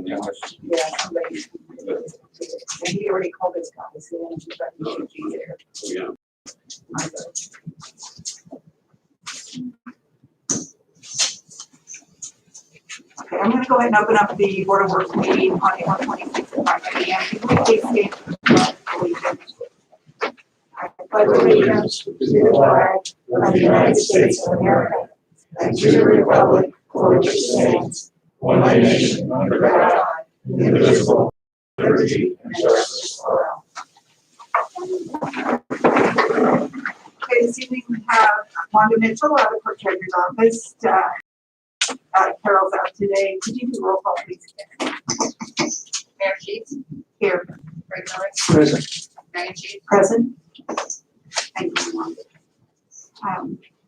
the house. Yeah, somebody. And he already called his guys, so then she's got to be there. Yeah. Okay, I'm gonna go ahead and open up the Board of Works meeting on April 26th at 5 p.m. Can we please stand for allegiance? I pledge allegiance to the flag of the United States of America and to the republic for which it stands, one nation under God, indivisible, with liberty and justice for all. Okay, this evening we have Wanda Mitchell out of the Court Treasurer's Office. Carol's out today. Could you do roll call, please? Mayor Sheets. Here. Greg Miller. Present. Megan Sheets. Present. Thank you, Wanda.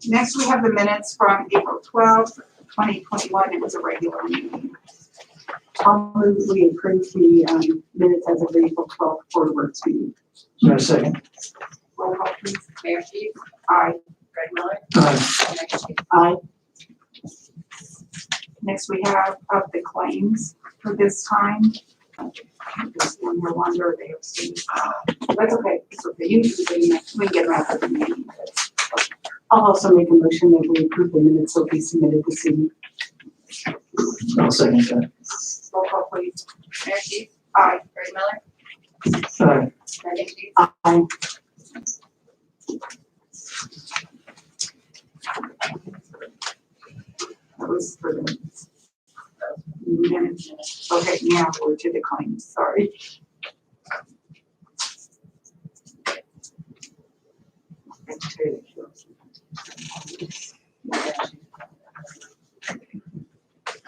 Next, we have the minutes from April 12th, 2021. It was a regular meeting. I'll move we approve the minutes as of the April 12th Board of Works meeting. Is there a second? Roll call, please. Mayor Sheets. Aye. Greg Miller. Aye. Megan Sheets. Aye. Next, we have of the claims for this time. This one here, Wanda, they have seen. That's okay. It's okay. You can get them after the meeting. I'll also make a motion that we approve the minutes that will be submitted this evening. I'll second that. Roll call, please. Mayor Sheets. Aye. Greg Miller. Aye. Megan Sheets. Aye. That was for the minutes. Okay, now we're to the claims. Sorry.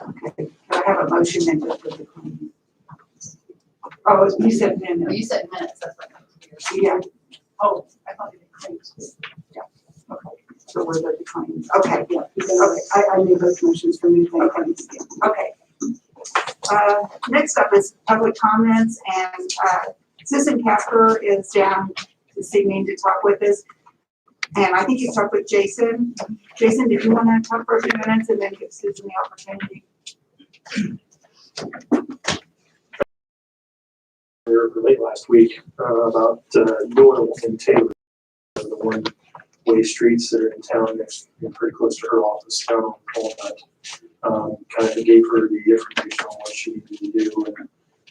Okay, can I have a motion then to approve the claims? Oh, you said No, minutes. you said minutes. That's what Yeah. Oh, I thought you did claims. Yeah. Okay. So we're the claims. Okay. Yeah. Okay. I made those motions for me. Claims. Yeah. Okay. Next up is public comments, and Susan Casper is down this evening to talk with us. And I think you talked with Jason. Jason, did you want to talk for a few minutes and then give Susan the opportunity? We were late last week about Doyle and Taylor, the one-way streets that are in town next, pretty close to her office down on Walnut. Kind of gave her the information on what she needed to do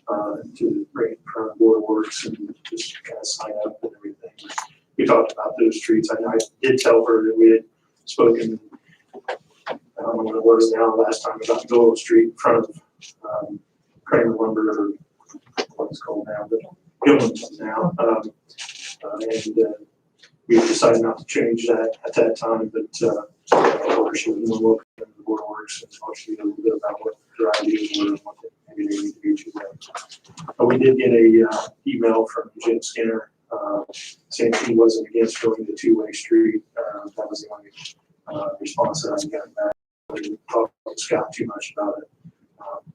and to bring it in front of Board of Works and just kind of sign up and everything. We talked about those streets. I did tell her that we had spoken, I don't know what it was now, last time about Doyle Street in front of Kramer Lumber, or what it's called now, but Gilman's now. And we decided not to change that at that time, but of course, she was more welcome to the Board of Works and talk to you a little bit about what their ideas were and what maybe they need to do to them. But we did get a email from Jim Skinner saying he wasn't against going to two-way street. That was the only response that I got back. I didn't talk to Scott too much about it.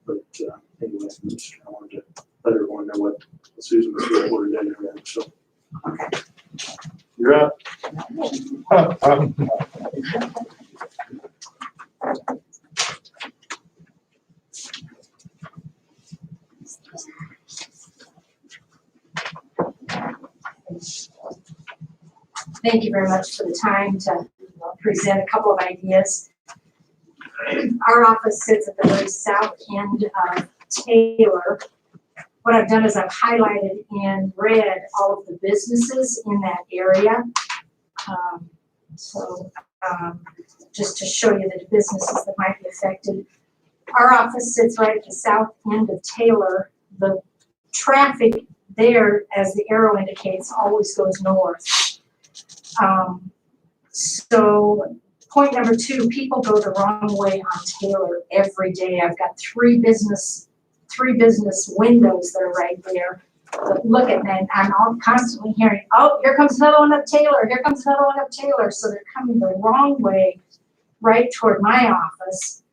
But anyway, I just kind of wanted to let everyone know what Susan was doing, what her day is. So, Okay. you're up. Thank you very much for the time to present a couple of ideas. Our office sits at the very south end of Taylor. What I've done is I've highlighted in red all of the businesses in that area. Just to show you the businesses that might be affected. Our office sits right at the south end of Taylor. The traffic there, as the arrow indicates, always goes north. So point number 2, people go the wrong way on Taylor every day. I've got three business windows that are right there. But look at that, I'm all constantly hearing, oh, here comes another one up Taylor, here comes another one up Taylor. So they're coming the wrong way right toward my office.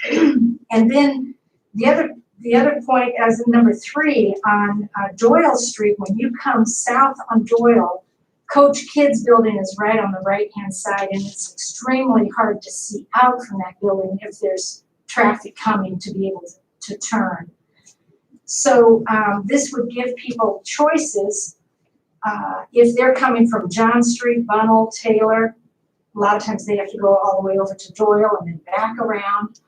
And then the other point, as in number 3, on Doyle Street, when you come south on Doyle, Coach Kids building is right on the right-hand side, and it's extremely hard to see out from that building if there's traffic coming to be able to turn. So this would give people choices. If they're coming from John Street, Bunnell, Taylor, a lot of times they have to go all the way over to Doyle and then back around.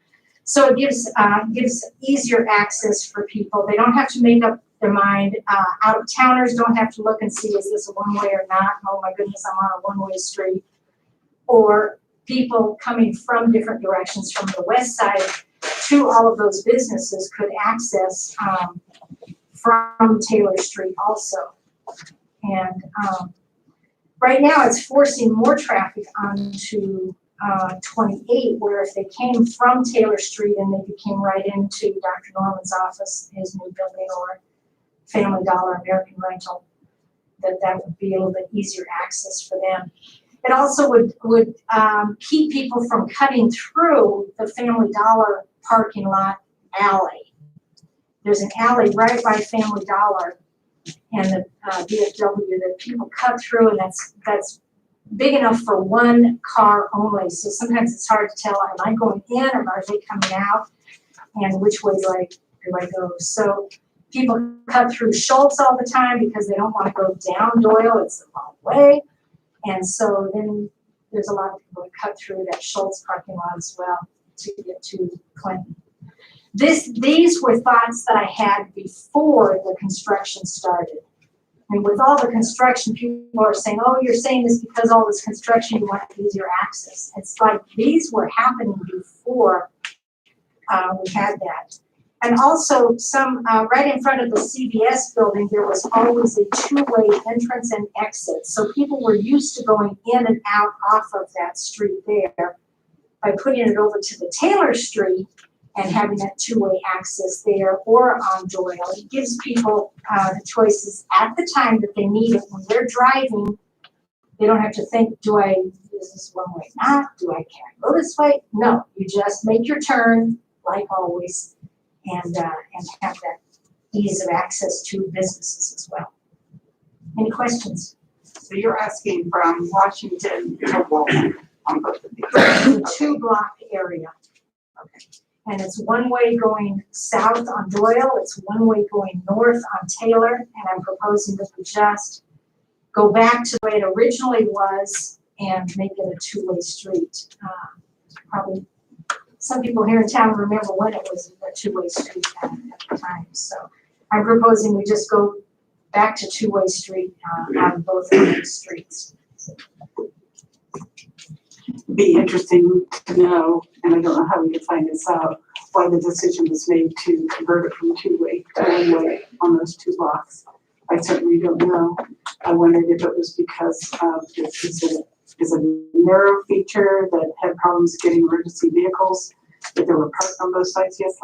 So it gives easier access for people. They don't have to make up their mind. Out-of-towners don't have to look and see, is this a one-way or not? Oh my goodness, I'm on a one-way street. Or people coming from different directions from the west side to all of those businesses could access from Taylor Street also. And right now it's forcing more traffic onto 28, where if they came from Taylor Street and they came right into Dr. Norman's office, his new building, or Family Dollar, American Rental, that would be a little bit easier access for them. It also would keep people from cutting through the Family Dollar parking lot alley. There's an alley right by Family Dollar and the VFW that people cut through, and that's big enough for one car only. So sometimes it's hard to tell, am I going in or are they coming out? And which way do I go? So people cut through Schultz all the time because they don't want to go down Doyle, it's the wrong way. And so then there's a lot of people that cut through that Schultz parking lot as well to get to Clinton. These were thoughts that I had before the construction started. I mean, with all the construction, people are saying, oh, you're saying this because all this construction, you want easier access. It's like these were happening before we had that. And also some, right in front of the CVS building, there was always a two-way entrance and exit. So people were used to going in and out off of that street there. By putting it over to the Taylor Street and having that two-way access there or on Doyle, it gives people the choices at the time that they need it. When they're driving, they don't have to think, is this one way or not? Can I go this way? No, you just make your turn, like always, and have that ease of access to businesses as well. Any questions? So you're asking from Washington to Walnut on both of these? The 2-block area. Okay. And it's one way going south on Doyle, it's one way going north on Taylor, and I'm proposing that we just go back to the way it originally was and make it a two-way street. Probably some people here in town remember when it was a two-way street at the time. So I'm proposing we just go back to two-way street on both of these streets. Be interesting to know, and I don't know how we could find this out, why the decision was made to convert it from two-way to one-way on those 2 blocks. I certainly don't know. I wondered if it was because this is a narrow feature that had problems getting emergency vehicles, that there were parked on both sides. Yes,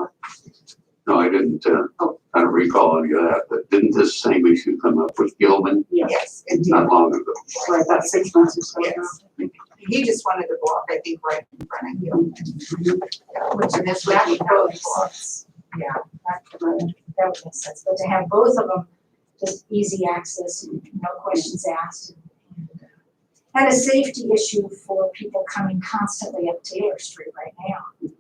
No, I didn't, I don't recall any of that, but didn't this same issue come up with Gilman yes, indeed. not long ago? Right, about 6 months or so ago. Yes. He just wanted to block, I think, right in front of you. Which And this would that be would both make blocks. sense. Yeah, that would make sense. But to have both of them, just easy access, no questions asked. And a safety issue for people coming constantly up Taylor Street right now.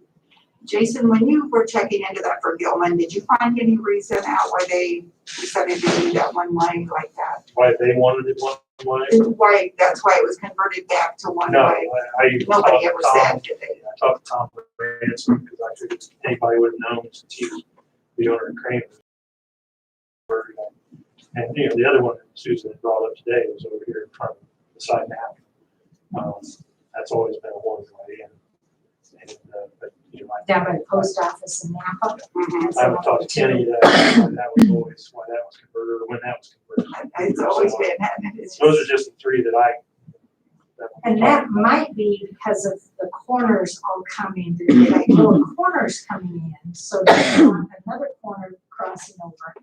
Jason, when you were checking into that for Gilman, did you find any reason out why they decided to do that one way like that? Why they wanted it one way? Why, that's why it was converted back to one No, way? I Nobody ever talked to Tom. said, did they? I talked to Tom Ransom because I figured anybody would have known since he was the owner of Kramer. And the other one that Susan had brought up today was over here in front of the side map. That's always been a one-way, but Down by the post office in Napa. Mhm. I haven't talked to Kenny that was always why that was converted or when that was converted. It's always been, and it's Those are just the 3 that I. And that might be because of the corners all coming, there's like little corners coming in, so there's not another corner crossing over.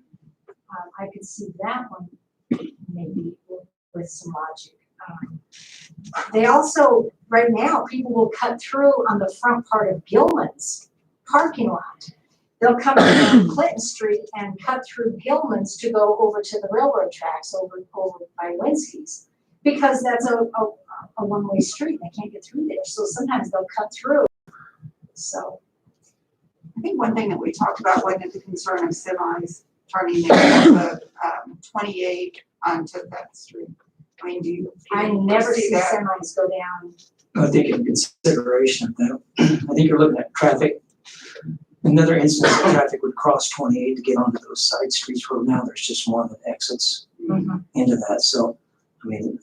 I could see that one maybe with some logic. They also, right now, people will cut through on the front part of Gilman's parking lot. They'll come down Clinton Street and cut through Gilman's to go over to the railroad tracks over by Linsky's, because that's a one-way street. They can't get through there. So sometimes they'll cut through. So I think one thing that we talked about wasn't the concern of semis, turning into 28 onto that street? I mean, do you? I never see that? semis go down. I think in consideration of that, I think you're looking at traffic. Another instance of traffic would cross 28 to get onto those side streets where now there's just one that exits into that. So, I mean,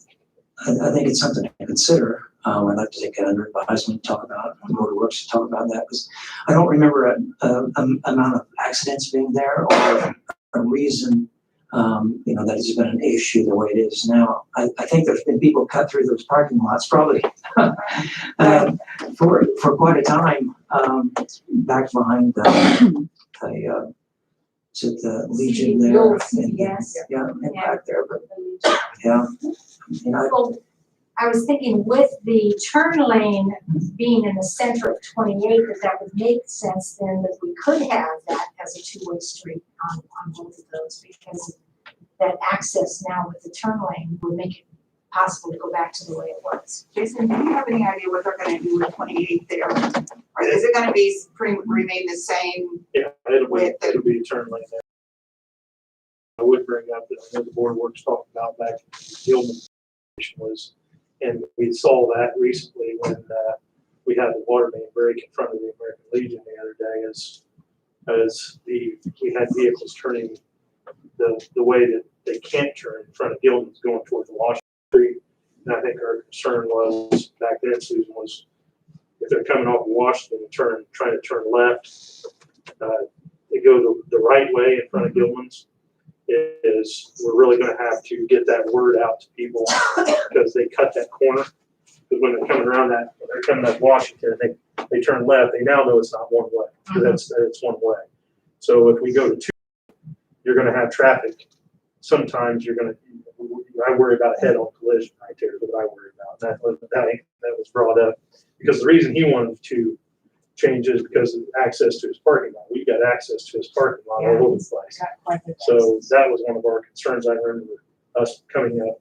I think it's something to consider. I'd like to take that under advisement, talk about, Board of Works to talk about that, because I don't remember an amount of accidents being there or a reason, that it's been an issue the way it is now. I think there's been people cut through those parking lots probably for quite a time, back behind is it the Legion The there? old CVS. Yeah, and Yeah. back there, but yeah. Well, I was thinking with the turn lane being in the center of 28, that would make sense then that we could have that as a two-way street on both of those, because that access now with the turn lane would make it possible to go back to the way it was. Jason, do you have any idea what they're gonna do with 28 there? Or is it gonna be, remain the same Yeah, it'll with the? be a turn lane there. I would bring up that I know the Board of Works talked about back in the Gilman was, and we saw that recently when we had the water main break in front of the American Legion the other day, as we had vehicles turning the way that they can't turn in front of Gilman's going towards Washington Street. And I think our concern was back then, Susan, was if they're coming off of Washington and trying to turn left, they go the right way in front of Gilman's. We're really going to have to get that word out to people because they cut that corner. Because when they're coming around when they're coming up Washington, they turn left. They now know it's not one way. Because it's one way. So if we go to two, you're going to have traffic. Sometimes I worry about a head-on collision right there. Is what I worry about. That was brought up because the reason he wanted to change is because of access to his parking lot. We've got access to his parking lot all over the place. So that was one of our concerns. I remember us coming up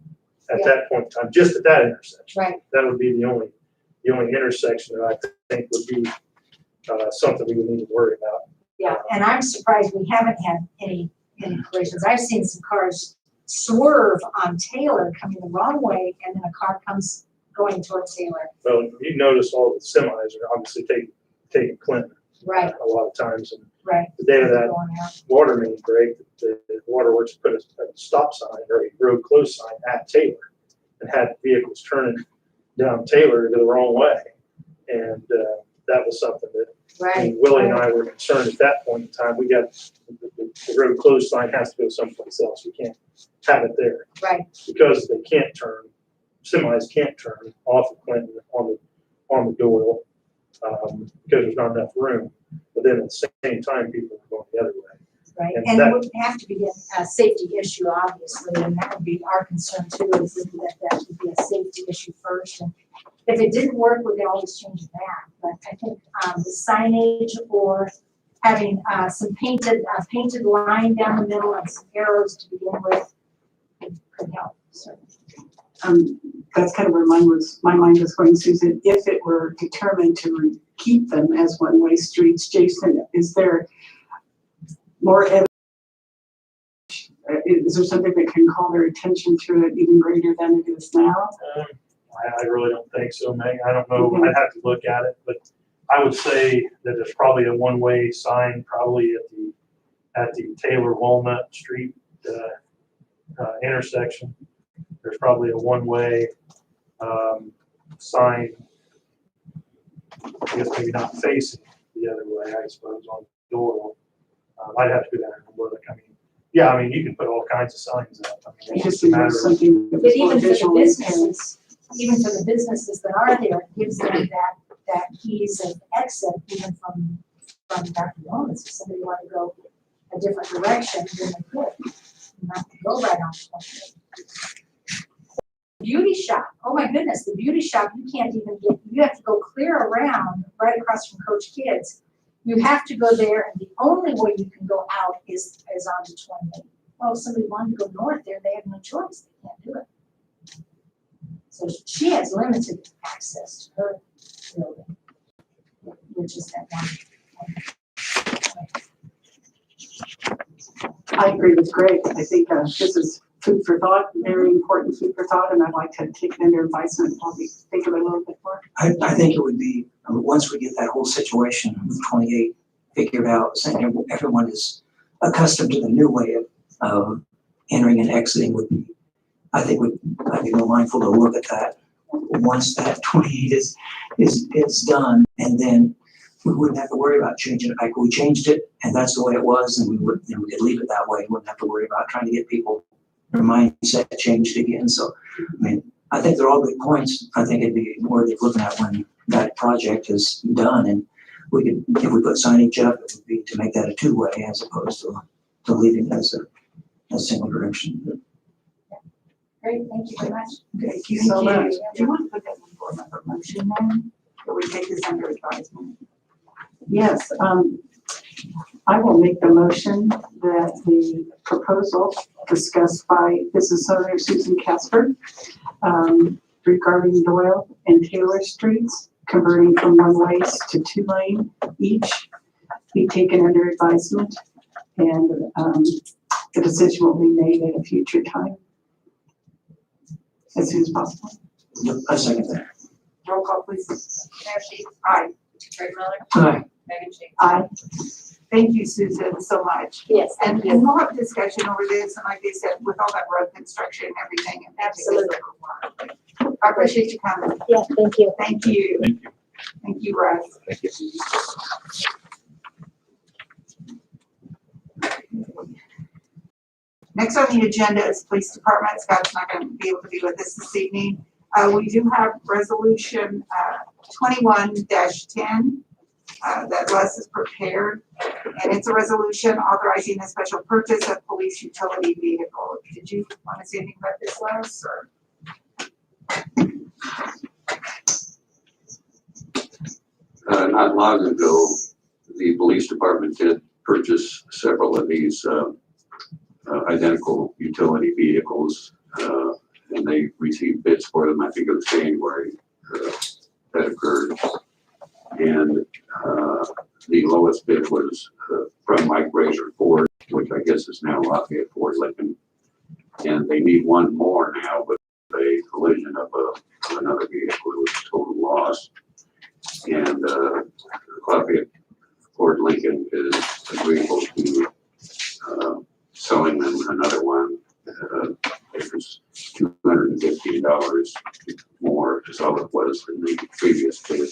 at that point in time, just at that intersection. Right. That would be the only intersection that I think would be something we would need to worry about. Yeah, and I'm surprised we haven't had any collisions. I've seen some cars swerve on Taylor coming the wrong way, and then a car comes going toward Taylor. Well, you notice all the semis are obviously taking Clinton Right, a lot of times. And right. the day of that Going out. water main break, the Waterworks put a stop sign or a road closed sign at Taylor and had vehicles turning down Taylor to go the wrong way. And that was something that Right. Willie and I were concerned at that point in time. We got the road closed sign has to go someplace else. We can't have it there. Right. Because they can't turn, semis can't turn off of Clinton on the Doyle because there's not enough room. But then at the same time, people are going the other way. Right, And and that- it would have to be a safety issue, obviously, and that would be our concern too, is that would be a safety issue first. And if it didn't work, we could always change it back. But I think the signage or having some painted line down the middle and some arrows to begin with could help. So, That's kind of where my mind was going, Susan. If it were determined to keep them as one-way streets, Jason, is there more evidence? Is there something that can call their attention to it even greater than it is now? I really don't think so, Meg. I don't know. I'd have to look at it, but I would say that there's probably a one-way sign probably at the Taylor Walnut Street intersection. There's probably a one-way sign. I guess maybe not facing the other way. I suppose on Doyle. I'd have to go down and look. I mean, you can put all kinds of signs up. I mean, It it's just a matter of something that but was more even for the visual. businesses that are there, it gives them that ease of exit even from Dr. Williams. If somebody wanted to go a different direction, then they could. Not go right on. Beauty shop. Oh my goodness, the beauty shop, you can't even get, you have to go clear around right across from Coach Kids. You have to go there, and the only way you can go out is onto 28. Well, if somebody wanted to go north there, they have no choice. They can't do it. So she has limited access to her building, which is that one. I agree with Greg. I think this is food for thought, very important food for thought, and I'd like to take it under advisement and probably think of it a little bit more. I think it would be, once we get that whole situation with 28 figured out, saying everyone is accustomed to the new way of entering and exiting would be, I think I'd be more mindful to look at that once that 28 is done, and then we wouldn't have to worry about changing it. Like we changed it, and that's the way it was, and we could leave it that way. We wouldn't have to worry about trying to get people their mindset changed again. So, I mean, I think they're all good points. I think it'd be worthy of looking at when that project is done, and we could, if we put signage up, it would be to make that a two-way as opposed to leaving it as a single direction. Great, thank you very much. Thank you so much. Do you want to put that in form of a motion then? Or we take this under advisement? Yes, I will make the motion that the proposal discussed by business owner Susan Casper regarding Doyle and Taylor Streets, converting from one ways to 2 lane each, be taken under advisement, and the decision will be made at a future time, as soon as possible. I second that. Roll call, please. Mayor Sheets, Aye. Greg Miller, Aye. Megan Sheets. Aye. Thank you, Susan, so much. Yes, And we'll have discussion over this, and like they said, with all that road construction and everything. And Absolutely. I appreciate you coming. Yeah, thank you. Thank you. Thank you. Thank you, Russ. Thank you. Next on the agenda is Police Department. Scott's not going to be able to be with us this evening. We do have resolution 21-10 that Les has prepared. And it's a resolution authorizing the special purchase of police utility vehicle. Did you want to say anything about this, Les, or? Not long ago, the police department did purchase several of these identical utility vehicles, and they received bids for them. I think it was January that occurred. And the lowest bid was from Mike Razor Ford, which I guess is now Lafayette Ford Lincoln. And they need one more now, but a collision of another vehicle was a total loss. And Lafayette Ford Lincoln is agreeable to selling them another one. It was $215 more, is all it was than the previous bid.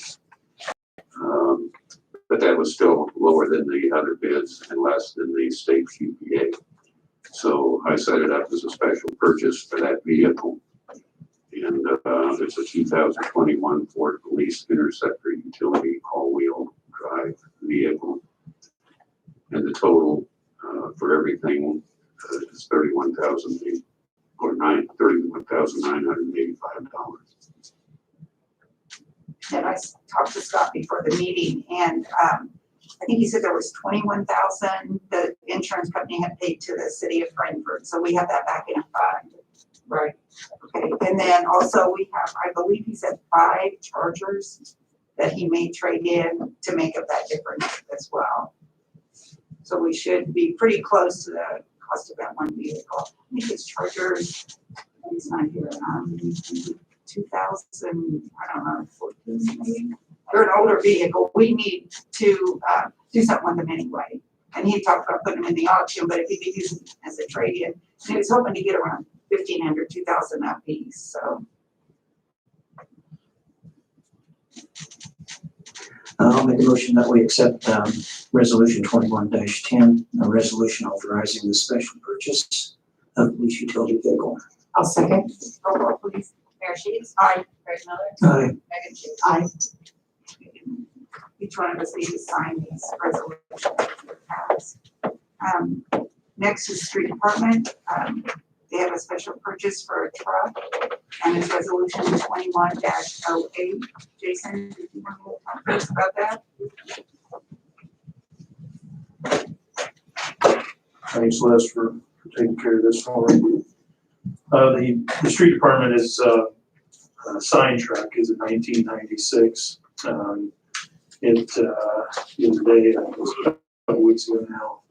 But that was still lower than the other bids and less than the state QPA. So I set it up as a special purchase for that vehicle. And it's a 2021 Ford Police Interceptor utility all-wheel drive vehicle. And the total for everything is $31,985. And I talked to Scott before the meeting, and I think he said there was $21,000 the insurance company had paid to the city of Frankfurt. So we have that back in a fund. Right. Okay. And then also we have, I believe he said 5 Chargers that he may trade in to make up that difference as well. So we should be pretty close to the cost of that one vehicle. I think it's Chargers, he's not here, 2000, I don't know, 14 maybe. They're an older vehicle. We need to do something with them anyway. And he talked about putting them in the auction, but if he could use them as a trade-in, and he was hoping to get around 1,500, 2,000 a piece, so. I'll make a motion that we accept resolution 21-10, a resolution authorizing the special purchase of police utility vehicle. I'll second. Roll call, please. Mayor Sheets, Aye. Greg Miller, Aye. Megan Sheets. Aye. Each one of us need to sign these resolutions to pass. Next is Street Department. They have a special purchase for a truck, and it's resolution 21-08. Jason, did you want to talk to us about that? Thanks, Les, for taking care of this for me. The street department is a sign truck, is a 1996. The other day, I think it was a couple weeks ago now,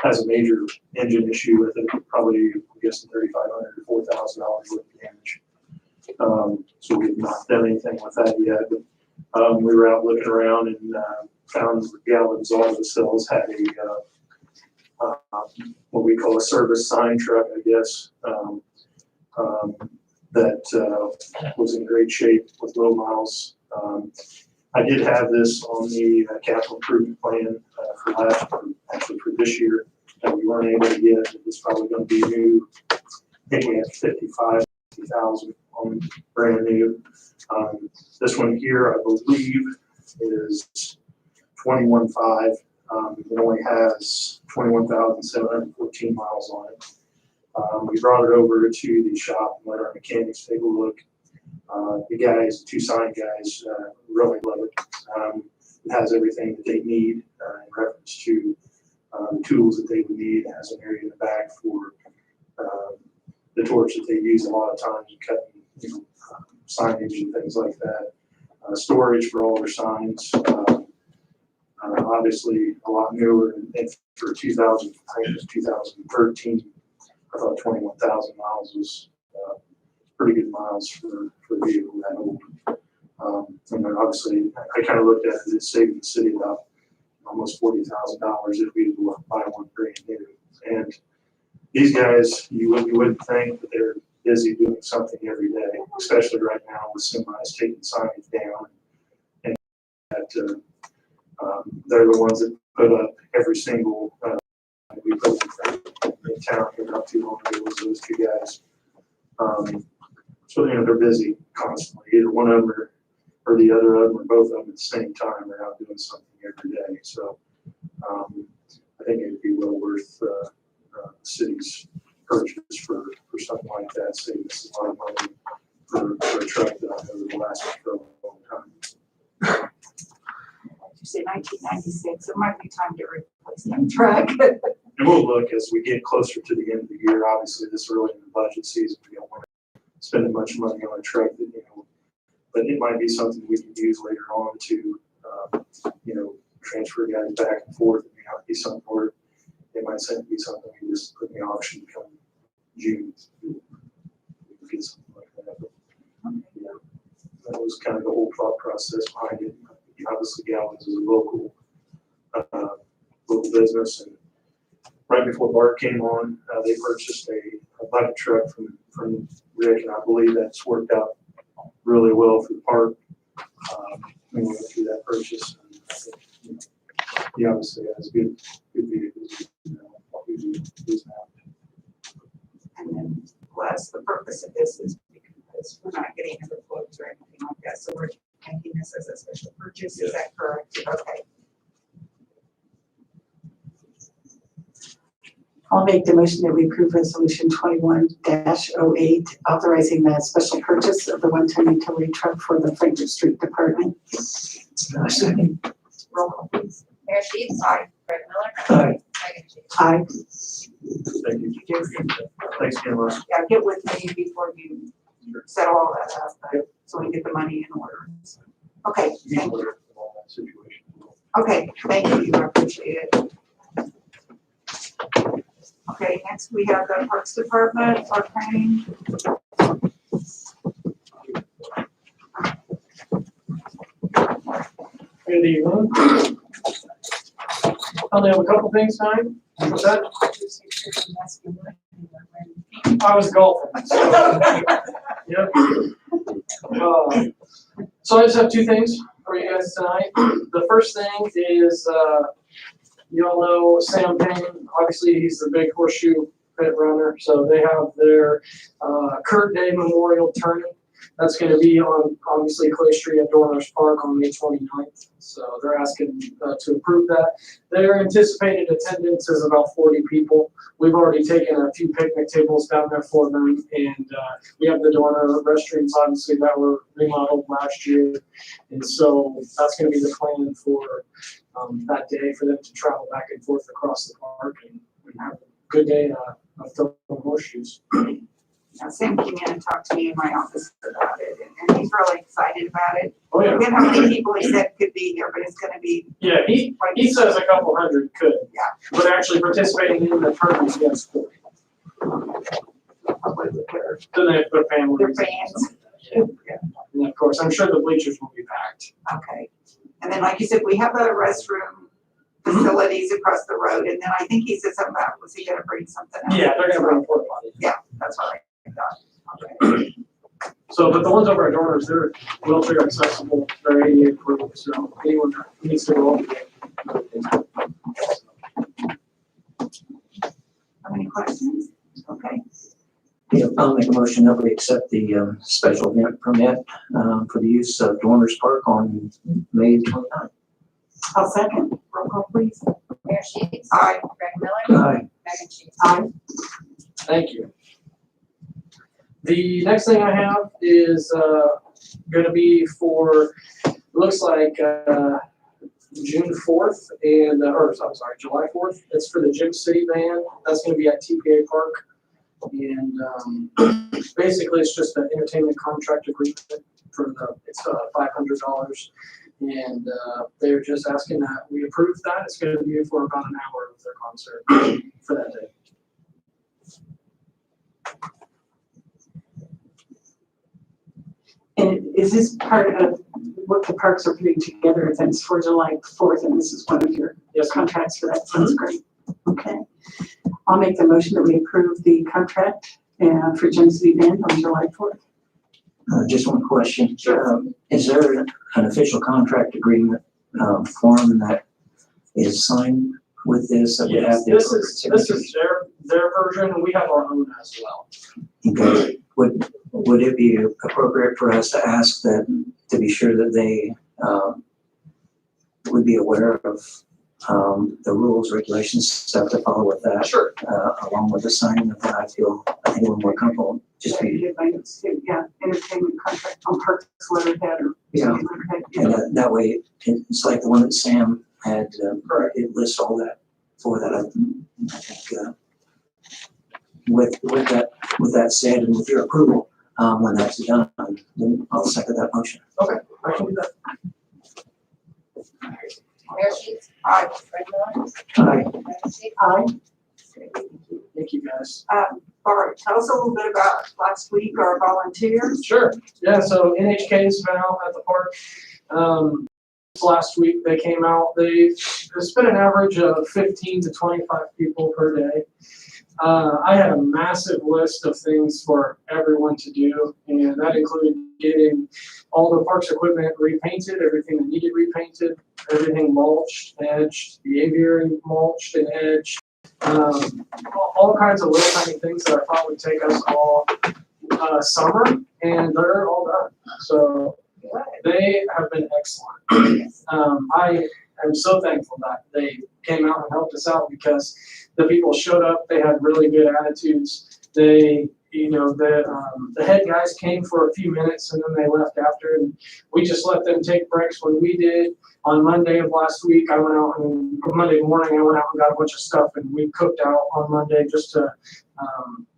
has a major engine issue with it, probably, I'm guessing $3,500 to $4,000 worth of damage. So we've not done anything with that yet, but we were out looking around and found Galvin's Auto Sales had a what we call a service sign truck, I guess, that was in great shape with low miles. I did have this on the capital improvement plan actually for this year that we weren't able to get. It was probably going to be new. I think we had 50,000 on brand new. This one here, I believe, is 21.5. It only has 21,714 miles on it. We brought it over to the shop and let our mechanics take a look. The guys, two sign guys, really love it. It has everything that they need in reference to the tools that they would need. It has an area in the back for the torch that they use a lot of times in cutting, signage and things like that. Storage for all their signs. Obviously, a lot newer. And for 2013, I thought 21,000 miles was pretty good miles for a vehicle that old. And then obviously, I kind of looked at it, it's saving the city about almost $40,000 if we would buy one brand new. And these guys, you wouldn't think, but they're busy doing something every day, especially right now with semis taking signage down. And that they're the ones that put up every single we put in town here not too long ago. Was those two guys. So they're busy constantly. Either one of them or the other of them or both of them at the same time are out doing something every day. So I think it'd be well worth the city's purchase for something like that. Saving us a lot of money for a truck that I know will last for a long time. You say 1996, it might be time to replace that truck. And we'll look as we get closer to the end of the year. Obviously, this early in the budget season, we don't want to spend as much money on a truck that, but it might be something we can use later on to, transfer guys back and forth. It may not be something where it might be something we just put in the auction come June. We can get something like that. But, that was kind of the whole thought process behind it. Obviously, Galvin's is a local business, and right before Bart came on, they purchased a bucket truck from Rick, and I believe that's worked out really well for the park. When we went through that purchase, and, he obviously has good vehicles. What we do is now. And then, plus, the purpose of this is because we're not getting other quotes or anything like that, so we're making this as a special purchase. Is that correct? Okay. I'll make the motion that we approve resolution 21-08, authorizing the special purchase of the one-ton utility truck for the Frankfurt Street Department. Second. Roll call, please. Mayor Sheets. Aye. Craig Miller. Aye. Megan Sheets. Aye. Thank you. Thanks again, Les. Yeah, get with me before you set all that up, so we can get the money in order. Okay, thank you. Situation. Okay, thank you, I appreciate it. Okay, next we have the Parks Department, park training. Good evening. I only have a couple things tonight. What's that? I was golfing. Yep. So I just have two things for you guys tonight. The first thing is, you all know Sam Payne. Obviously, he's the big horseshoe pit runner. So they have their Kurt Day Memorial Tournament. That's going to be on, obviously, Clay Street at Dorner's Park on May 29th. So they're asking to approve that. Their anticipated attendance is about 40 people. We've already taken a few picnic tables down there for them, and we have the Dorner restrooms, obviously, that were remodeled last year. And so that's going to be the plan for that day, for them to travel back and forth across the park and have a good day of throwing horseshoes. Now, Sam came in and talked to me in my office about it, and he's really excited about it. Oh, yeah. Forget how many people he said could be here, but it's gonna be Yeah, he says a couple hundred could. Yeah. But actually participating in the tournament, yes, 40. probably with their Then they have their families. fans. Yeah. And of course, I'm sure the bleachers will be packed. Okay. And then, like you said, we have a restroom facilities across the road, and then I think he said something about, was he gonna bring something else? Yeah, they're gonna bring a porta potty. That's what I thought. Okay. So, but the ones over at Dorner's, they're wheelchair accessible, they're ADA approved, so anyone that needs to go over there. Have any questions? Okay. Yeah, I'll make a motion that we accept the special event permit for the use of Dorner's Park on May 29th. I'll second. Roll call, please. Mayor Sheets. Aye. Greg Miller. Aye. Megan Sheets. Aye. Thank you. The next thing I have is gonna be for, looks like June 4th and, or I'm sorry, July 4th. It's for the Gym City Band. That's gonna be at TPA Park. And basically it's just an entertainment contract agreement for it's $500. And they're just asking that we approve that. It's gonna be for about an hour of their concert for that day. And is this part of what the parks are putting together events for July 4th, and this is one of your Yes, contracts for that? Sounds great. Okay. I'll make the motion that we approve the contract for Gym City Band on July 4th. Just one question. Sure. Is there an official contract agreement form that is signed with this? That would yes, have the this appropriate is their version, and we have our own as well. signatures? Okay. Would it be appropriate for us to ask that, to be sure that they would be aware of the rules, regulations, stuff to follow with that, Sure. along with the signing of that? I think we're more comfortable just Yeah, be, you did my notes too. Yeah, entertainment contract on parks letterhead or Yeah. something letterhead. and that way, it's like the one that Sam had, Correct. it lists all that for that. I think, with that said, and with your approval, when that's done, then I'll second that motion. I can do that. Mayor Sheets. Aye. Greg Miller. Aye. Megan Sheets. Aye. Thank you, guys. Bart, tell us a little bit about last week, our volunteers. Sure. Yeah, so NHK's been out at the park. Last week they came out. It's been an average of 15 to 25 people per day. I had a massive list of things for everyone to do, and that included getting all the park's equipment repainted, everything that needed repainted, everything mulched, edged, the aviary mulched and edged, all kinds of little tiny things that I thought would take us all summer, and they're all done. So they have been excellent. I am so thankful that they came out and helped us out, because the people showed up, they had really good attitudes. They, the head guys came for a few minutes and then they left after, and we just let them take breaks when we did. On Monday of last week, I went out and, Monday morning, I went out and got a bunch of stuff, and we cooked out on Monday just to,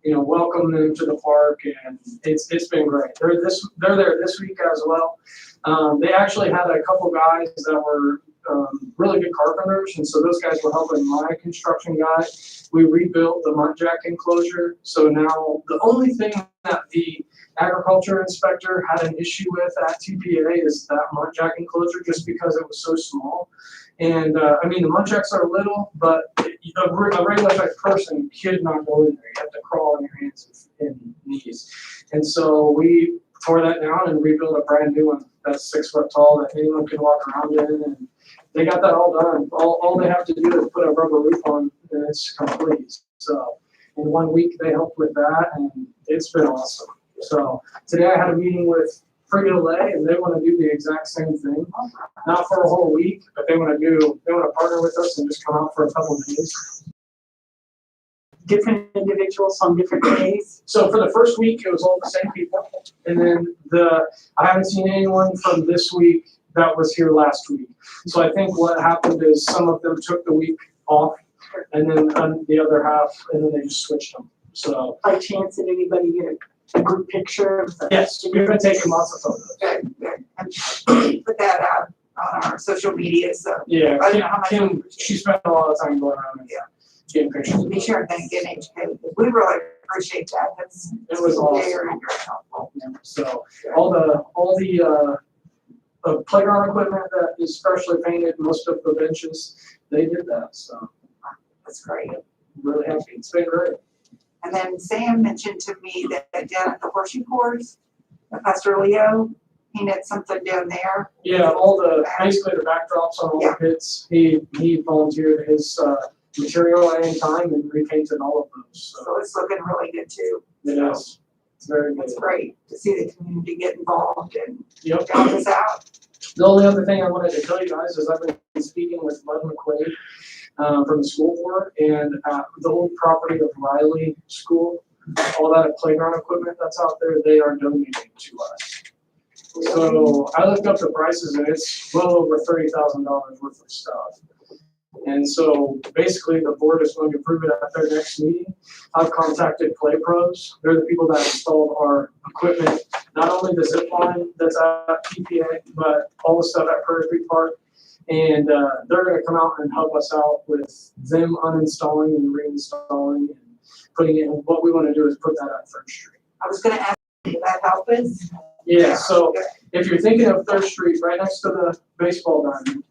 welcome them to the park, and it's been great. They're there this week as well. They actually had a couple guys that were really good carpenters, and so those guys were helping my construction guy. We rebuilt the muntjac enclosure, so now the only thing that the agriculture inspector had an issue with at TPA is that muntjac enclosure, just because it was so small. And the muntjacs are little, but a regular type person could not go in there. You have to crawl on your hands and knees. And so we tore that down and rebuilt a brand new one that's 6 foot tall that anyone can walk around in, and they got that all done. All they have to do is put a rubber roof on, and it's complete. So in 1 week they helped with that, and it's been awesome. So today I had a meeting with Frito-Lay, and they want to do the exact same thing, not for a whole week, but they want to partner with us and just come out for a couple of days. Different individuals on different days. So for the first week, it was all the same people, and then I haven't seen anyone from this week that was here last week. So I think what happened is some of them took the week off, and then the other half, and then they just switched them. So, By chance, did anybody get a group picture of the? yes, we've been taking lots of photos. Good, good. And put that out on our social media, so Yeah, I don't know how much. Kim, she spent a lot of time going around and getting pictures. Be sure and thank Get Educated. We really appreciate that. That's It was awesome. very, very helpful. So all the playground equipment that is freshly painted, most of the benches, they did that. So That's great. really happy. It's been great. And then Sam mentioned to me that down at the horseshoe course, Pastor Leo, he did something down there. Yeah, basically the backdrops on all the pits, he volunteered his material and time and repainted all of those. So So it's looking really good too. it is. It's very good. It's great to see the community get involved and Yep. help us out. The only other thing I wanted to tell you guys is I've been speaking with Bud McQuaid from the school board, and the old property of Riley School, all that playground equipment that's out there, they are donating to us. So I looked up the prices and it's well over $30,000 worth of stuff. And so basically the board is going to approve it at their next meeting. I've contacted Play Pros. They're the people that installed our equipment, not only the zip line that's at PPA, but all the stuff at Prairie Creek Park. And they're going to come out and help us out with them uninstalling and reinstalling and putting in. What we want to do is put that at 3rd Street. I was gonna ask, did that help us? Yeah, so if you're thinking of 3rd Street, right next to the baseball diamond,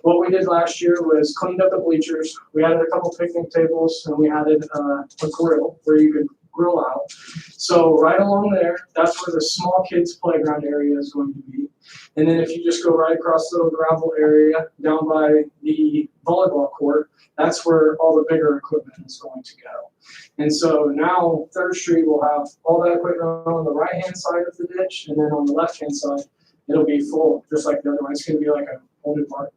what we did last year was cleaned up the bleachers. We added a couple picnic tables and we added a grill where you could grill out. So right along there, that's where the small kids playground area is going to be. And then if you just go right across the little gravel area down by the volleyball court, that's where all the bigger equipment is going to go. And so now 3rd Street will have all that equipment on the right-hand side of the ditch, and then on the left-hand side, it'll be full, just like the other one. It's gonna be like a holding park.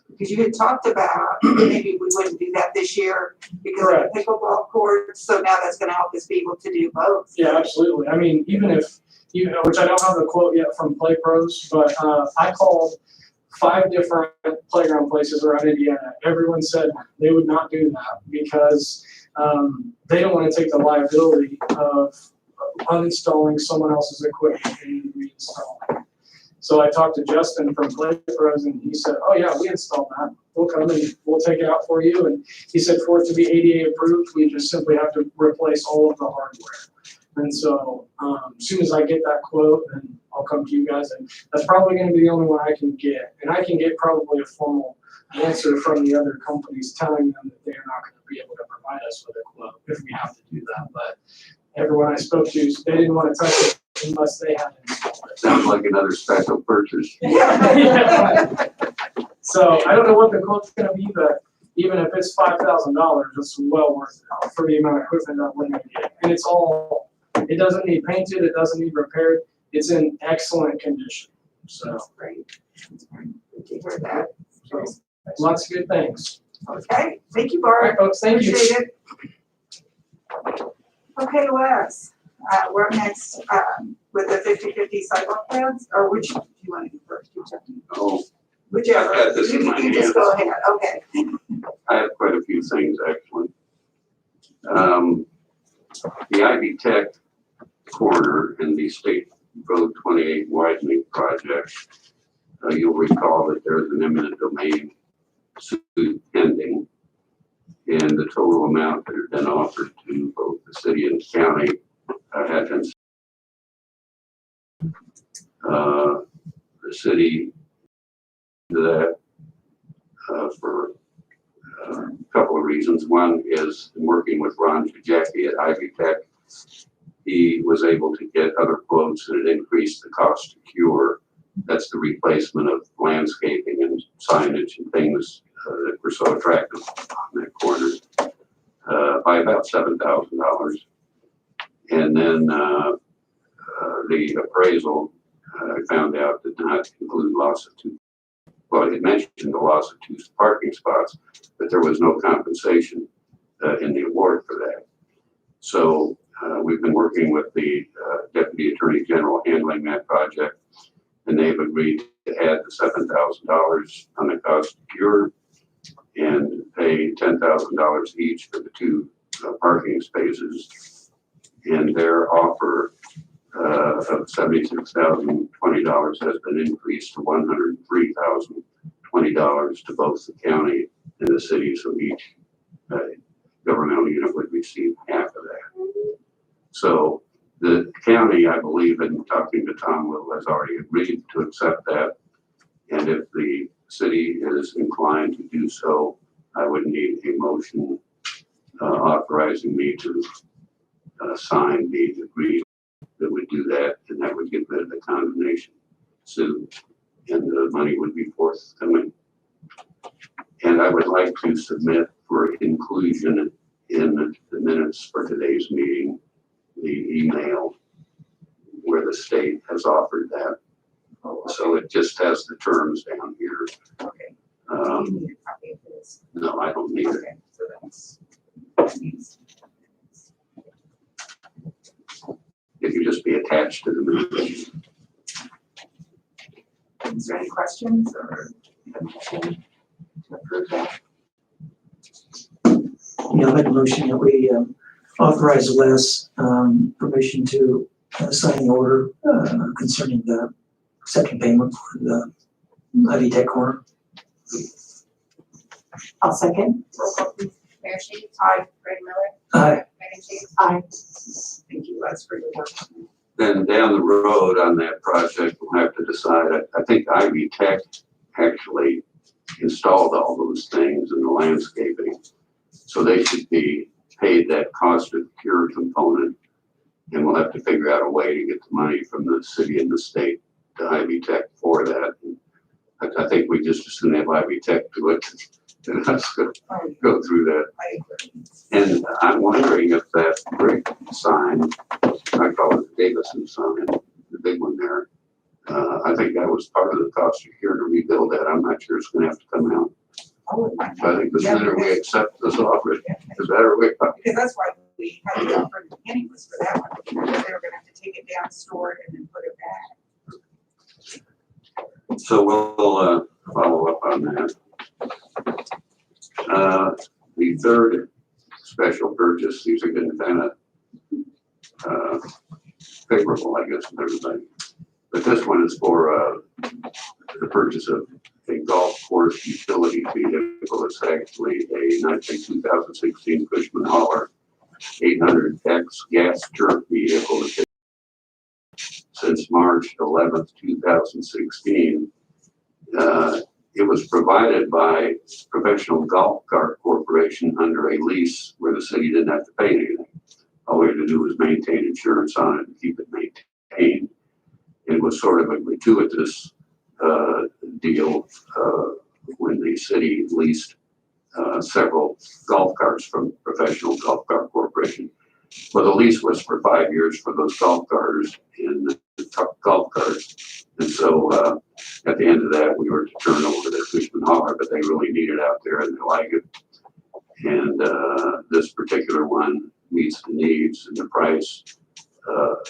Because you had talked about maybe we wouldn't do that this year because of the pickleball court. So now that's gonna help us be able to do both. Yeah, absolutely. I mean, even if, which I don't have the quote yet from Play Pros, but I called 5 different playground places around Indiana. Everyone said they would not do that because they don't want to take the liability of uninstalling someone else's equipment and reinstalling. So I talked to Justin from Play Pros and he said, oh yeah, we installed that. We'll come and we'll take it out for you. And he said for it to be ADA approved, we just simply have to replace all of the hardware. And so as soon as I get that quote, then I'll come to you guys. And that's probably going to be the only one I can get. And I can get probably a formal answer from the other companies telling them that they're not going to be able to provide us with a quote if we have to do that. But everyone I spoke to, they didn't want to touch it unless they had installed it. Sounds like another special purchase. Yeah. So I don't know what the quote's going to be, but even if it's $5,000, it's well worth it for the amount of equipment that we're going to get. And it doesn't need painted, it doesn't need repaired. It's in excellent condition. So That's great. That's great. Good to hear that. So, lots of good things. Okay, thank you, All Bart. right, folks, thank you. Appreciate it. Okay, Les, we're up next with the 50/50 sidewalk plans, or which do you want to do first? Oh, Whichever. I've got this in You my you just hands. go ahead, okay. I have quite a few things, actually. The Ivy Tech corner in the State Road 28 widening project, you'll recall that there's an eminent domain suit pending. And the total amount that had been offered to both the city and the county had been the city did that for a couple of reasons. One is in working with Ron Jackie at Ivy Tech, he was able to get other quotes and it increased the cost to cure. That's the replacement of landscaping and signage and things that were so attractive on that corner by about $7,000. And then the appraisal I found out did not include loss of 2. Well, it mentioned the loss of 2 parking spots, but there was no compensation in the award for that. So we've been working with the Deputy Attorney General handling that project, and they've agreed to add the $7,000 on the cost to cure and pay $10,000 each for the 2 parking spaces. And their offer of $76,020 has been increased to $103,020 to both the county and the city, so each governmental unit would receive half of that. So the county, I believe, in talking to Tom Will, has already agreed to accept that. And if the city is inclined to do so, I would need a motion authorizing me to sign the agreement that would do that, and that would get rid of the condemnation suit, and the money would be forthcoming. And I would like to submit for inclusion in the minutes for today's meeting, the email where the state has offered that. So it just has the terms down here. Okay. Do you need a copy of this? No, I don't need it. Okay, so that's. It could just be attached to the minutes. Is there any questions or a motion to approve that? Yeah, I'll make a motion that we authorize Les permission to sign the order concerning the second payment for the Ivy Tech corner. I'll second. Roll call, please. Mayor Sheets. Aye. Greg Miller. Aye. Megan Sheets. Aye. Thank you, Les, for your work. Then down the road on that project, we'll have to decide. I think Ivy Tech actually installed all those things in the landscaping. So they should be paid that cost of cure component. And we'll have to figure out a way to get the money from the city and the state to Ivy Tech for that. I think we just as soon have Ivy Tech do it and let's go through that. I agree. And I'm wondering if that brick sign, I call it the Davison sign, the big one there, I think that was part of the cost of cure to rebuild that. I'm not sure it's gonna have to come out. Oh, it might So I think the Yeah, sooner we because- accept this offer, yeah, the better we. Because that's why we had the offer in the beginning was for that one. Because they were gonna have to take it down, store it, and then put it back. So we'll follow up on that. The third special purchase, these are getting kind of favorable, I guess, with everybody. But this one is for the purchase of a golf course utility vehicle. It's actually a 2016 Cushman Hauler 800X gas turf vehicle. Since March 11th, 2016. It was provided by Professional Golf Cart Corporation under a lease where the city didn't have to pay anything. All we had to do was maintain insurance on it and keep it maintained. It was sort of a gratuitous deal when the city leased several golf carts from Professional Golf Cart Corporation. Well, the lease was for 5 years for those golf carts and golf carts. And so at the end of that, we were to turn over the Cushman Hauler, but they really need it out there and they like it. And this particular one meets the needs, and the price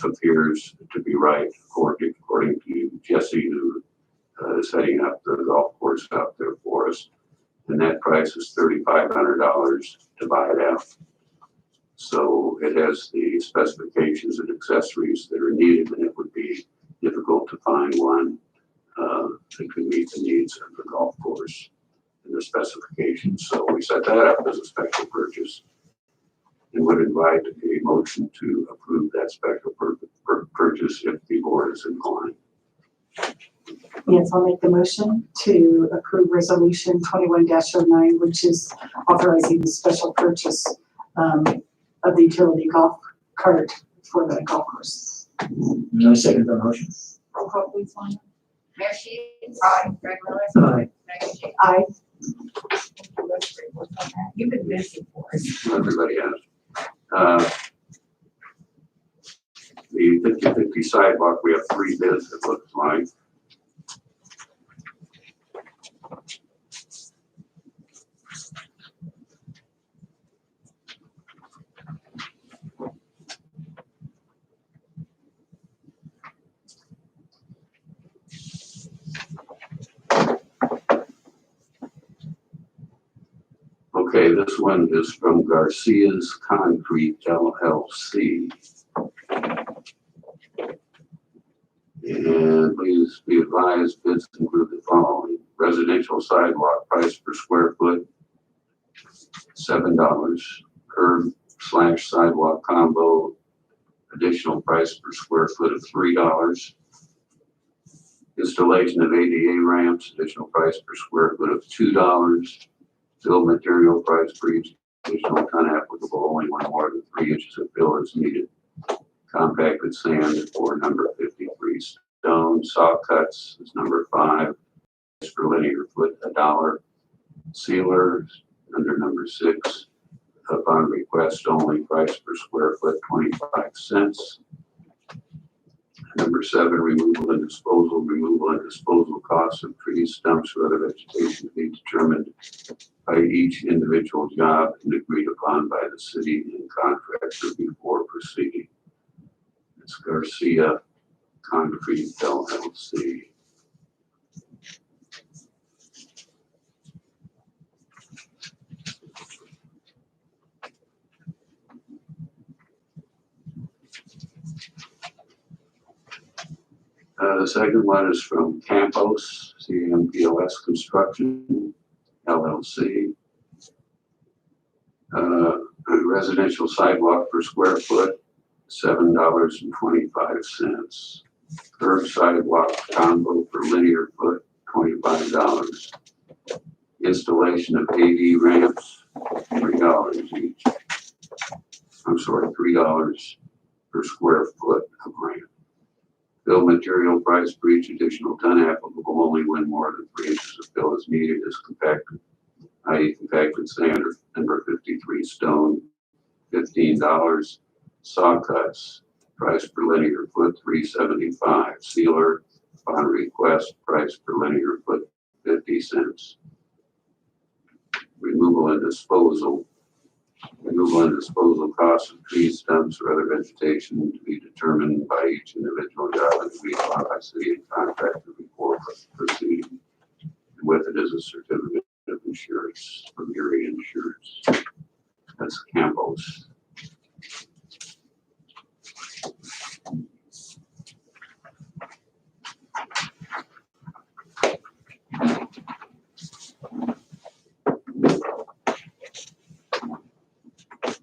appears to be right according to Jesse, who is heading up the golf course out there for us. And that price is $3,500 to buy it out. So it has the specifications and accessories that are needed, and it would be difficult to find one that could meet the needs of the golf course and the specifications. So we set that up as a special purchase and would invite a motion to approve that special purchase if the board is inclined. Yes, I'll make the motion to approve resolution 21-09, which is authorizing the special purchase of the utility golf cart for the golf course. And I second the motion. Roll call, please, Lana. Mayor Sheets. Aye. Greg Miller. Aye. Megan Sheets. Aye. Let's great work on that. You've been busy for us. Everybody has. The 50/50 sidewalk, we have 3 bids, it looks like. Okay, this one is from Garcia's Concrete LLC. And please be advised, bids include the following: residential sidewalk price per square foot, $7. Curb/sidewalk combo, additional price per square foot of $3. Installation of ADA ramps, additional price per square foot of $2. Fill material price for each additional ton applicable only when more than 3 inches of fill is needed. Compacted sand for number 53 stone. Saw cuts is number 5. Price per linear foot, $1. Sealers under number 6. Upon request only, price per square foot, 25 cents. Number 7, removal and disposal. Removal and disposal costs of trees, stumps, or other vegetation to be determined by each individual job and agreed upon by the city and contractor before proceeding. It's Garcia Concrete LLC. The second one is from Campos, CMPOS Construction, LLC. Residential sidewalk per square foot, $7.25. Curb sidewalk combo per linear foot, $25. Installation of AD ramps, $3 each. I'm sorry, $3 per square foot of ramp. Fill material price for each additional ton applicable only when more than 3 inches of fill is needed is compacted, i.e. compacted sand or number 53 stone, $15. Saw cuts, price per linear foot, $3.75. Sealer, upon request, price per linear foot, 50 cents. Removal and disposal. Removal and disposal costs of trees, stumps, or other vegetation to be determined by each individual job and agreed upon by city and contractor before proceeding. And with it is a certificate of insurance from Erie Insurance. That's Campos.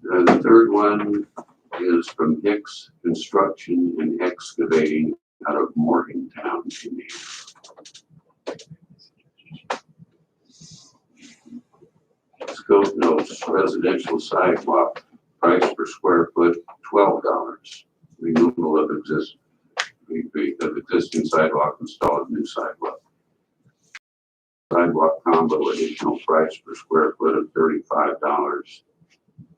The third one is from Hicks Construction and Excavating out of Morgantown, Indiana. Scope notes, residential sidewalk, price per square foot, $12. Removal of existing sidewalk, installed new sidewalk. Sidewalk combo, additional price per square foot of $35.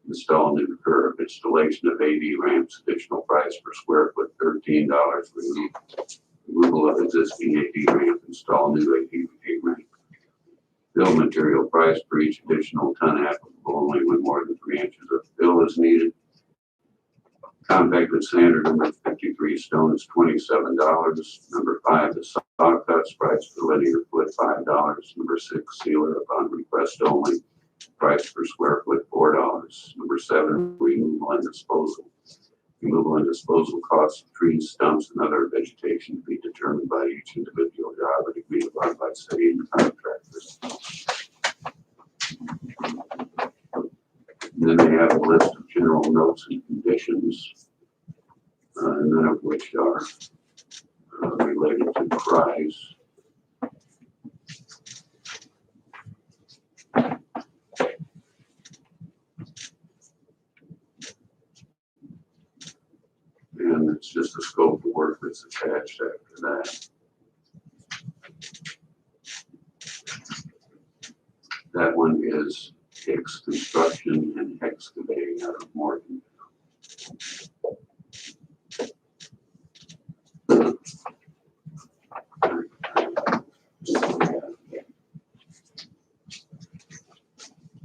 Install new curb. Installation of AD ramps, additional price per square foot, $13. Removal of existing AD ramp, install new AD ramp. Fill material price for each additional ton applicable only when more than 3 inches of fill is needed. Compacted sand number 53 stone is $27. Number 5 is saw cuts, price per linear foot, $5. Number 6, sealer upon request only, price per square foot, $4. Number 7, removal and disposal. Removal and disposal costs of trees, stumps, and other vegetation to be determined by each individual job and agreed upon by city and contractors. And then they have a list of general notes and conditions, none of which are related to price. And it's just the scope of work that's attached after that. That one is Hicks Construction and Excavating out of Morgan.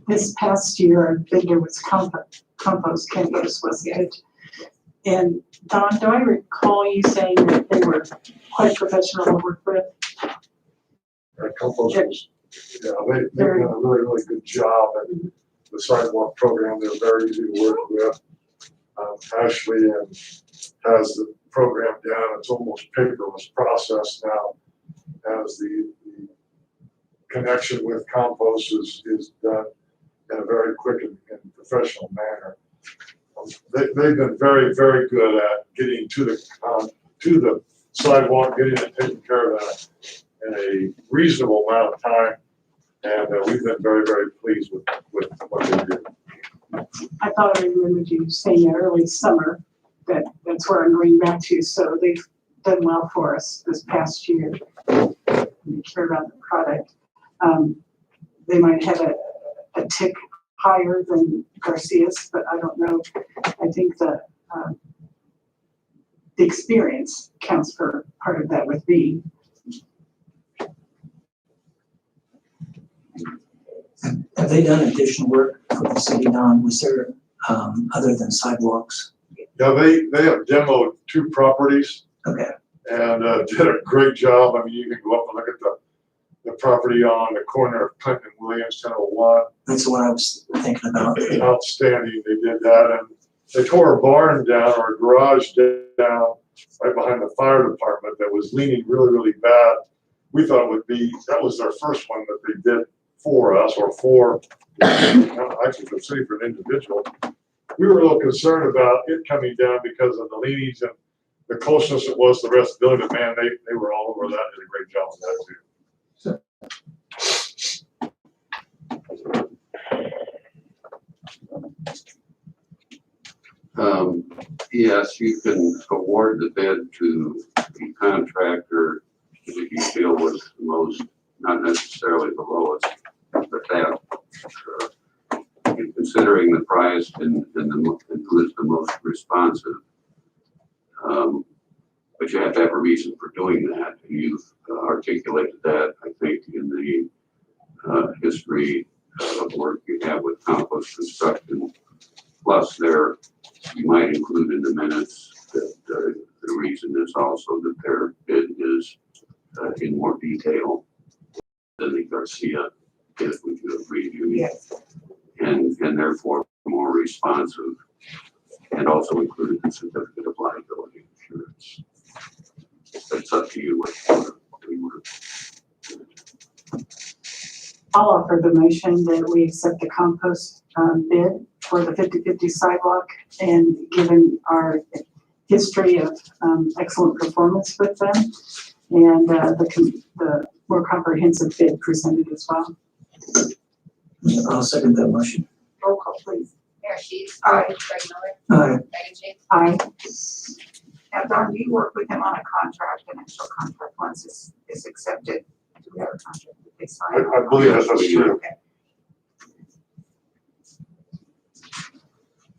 This past year, I think it was Campos, wasn't it? And Don, do I recall you saying that they were quite professional to work with? Compost was, yeah, they've done a really, really good job. And the sidewalk program. They're very easy to work with. Ashley has the program down. It's almost paperless process now, as the connection with compost is done in a very quick and professional manner. They've been very, very good at getting to the sidewalk, getting it taken care of in a reasonable amount of time, and we've been very, very pleased with what they do. I thought I remembered you saying it early summer, that's where I'm going back to, so they've done well for us this past year. We care about the product. They might have a tick higher than Garcia's, but I don't know. I think the experience counts for part of that with me. Have they done additional work for the city, Don? Was there, other than sidewalks? Yeah, they have demoed 2 properties Okay, and did a great job. I mean, you can go up and look at the property on the corner of Clinton and Williams, 1001. that's what I was thinking about. Outstanding, they did that, and they tore a barn down or a garage down right behind the fire department that was leaning really, really bad. We thought that was their first one that they did for us, or for, actually for the city, for an individual. We were a little concerned about it coming down because of the leanings and the closeness it was to the rest of the building, but man, they were all over that, did a great job with that too. Yes, you can award the bid to the contractor that you feel was the most, not necessarily the lowest, but that, in considering the price and who is the most responsive. But you have to have a reason for doing that, and you've articulated that, I think, in the history of work you have with compost construction. Plus, there you might include in the minutes that the reason is also that their bid is in more detail than the Garcia bid, which you have reviewed. Yes. And therefore more responsive, and also included the certificate of liability insurance. It's up to you what we would. I'll offer the motion that we accept the compost bid for the 50/50 sidewalk, and given our history of excellent performance with them, and the more comprehensive bid presented as well. I'll second that motion. Roll call, please. Mayor Sheets. Aye. Craig Miller. Aye. Megan Shakes. Aye. Now, Don, do you work with them on a contract, an actual contract, once is accepted? Do we have a contract that they sign? I believe that's true. Okay.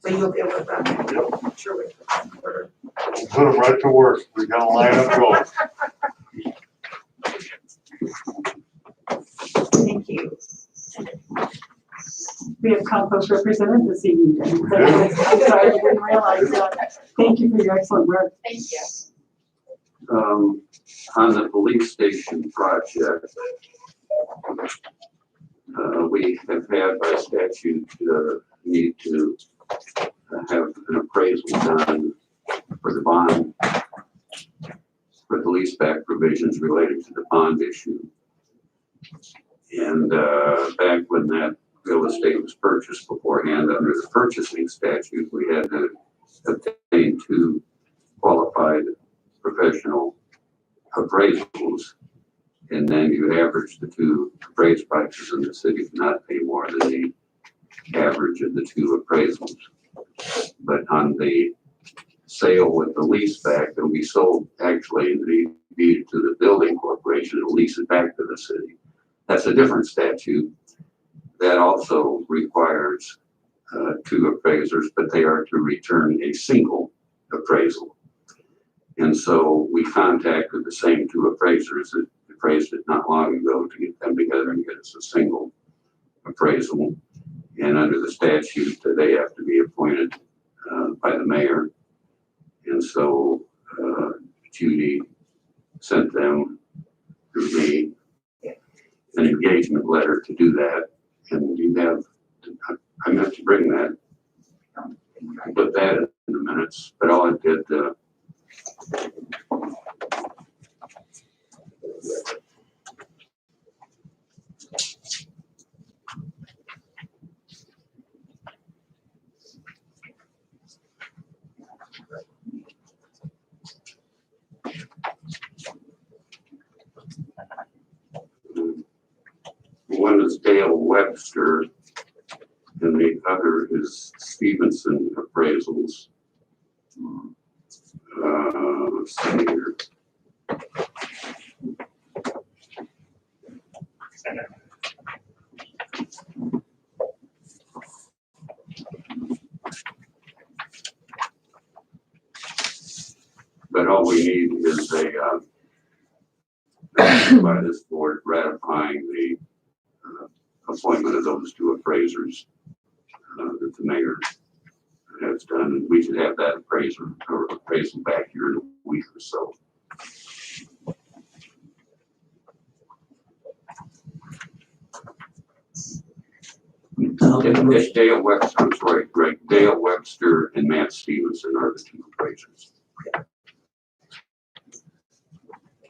So you'll deal with them? Yep. Sure. Order. Put them right to work. We got a line of gold. Thank you. We have compost represented this evening. We do. I'm sorry, I didn't realize that. Thank you for your excellent work. Thank you. On the police station project, we have had by statute need to have an appraisal done for the bond, for the leaseback provisions related to the bond issue. And back when that real estate was purchased beforehand under the purchasing statute, we had to obtain 2 qualified professional appraisals, and then you average the 2 appraised prices, and the city cannot pay more than the average of the 2 appraisals. But on the sale with the lease back, it'll be sold actually in the deed to the building corporation and lease it back to the city. That's a different statute. That also requires 2 appraisers, but they are to return a single appraisal. And so we contacted the same 2 appraisers that appraised it not long ago to get them together and get us a single appraisal. And under the statute, they have to be appointed by the mayor. And so Judy sent them through me an engagement letter to do that. And you have I meant to bring that. I put that in the minutes, but all I did, one is Dale Webster, and the other is Stevenson appraisals. Let's see here. But all we need is a, by this board ratifying the appointment of those two appraisers that the mayor has done. We should have that appraisal back here in a week or so. It's Dale Webster, I'm sorry, Greg, Dale Webster and Matt Stevenson are the two appraisers.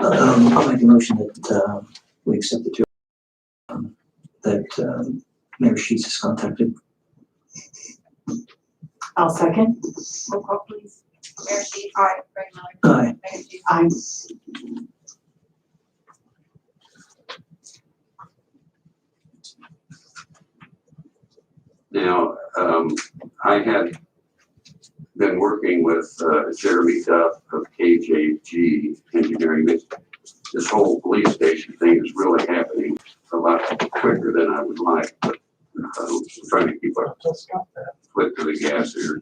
I'll make a motion that we accept the two that Mayor Sheets has contacted. I'll second. Roll call, please. Mayor Sheets. Aye. Greg Miller. Aye. Mayor Sheets. Aye. Now, I had been working with Jeremy Duff of KJG Engineering. This whole police station thing is really happening a lot quicker than I would like, but I'm trying to keep our foot to the gas here.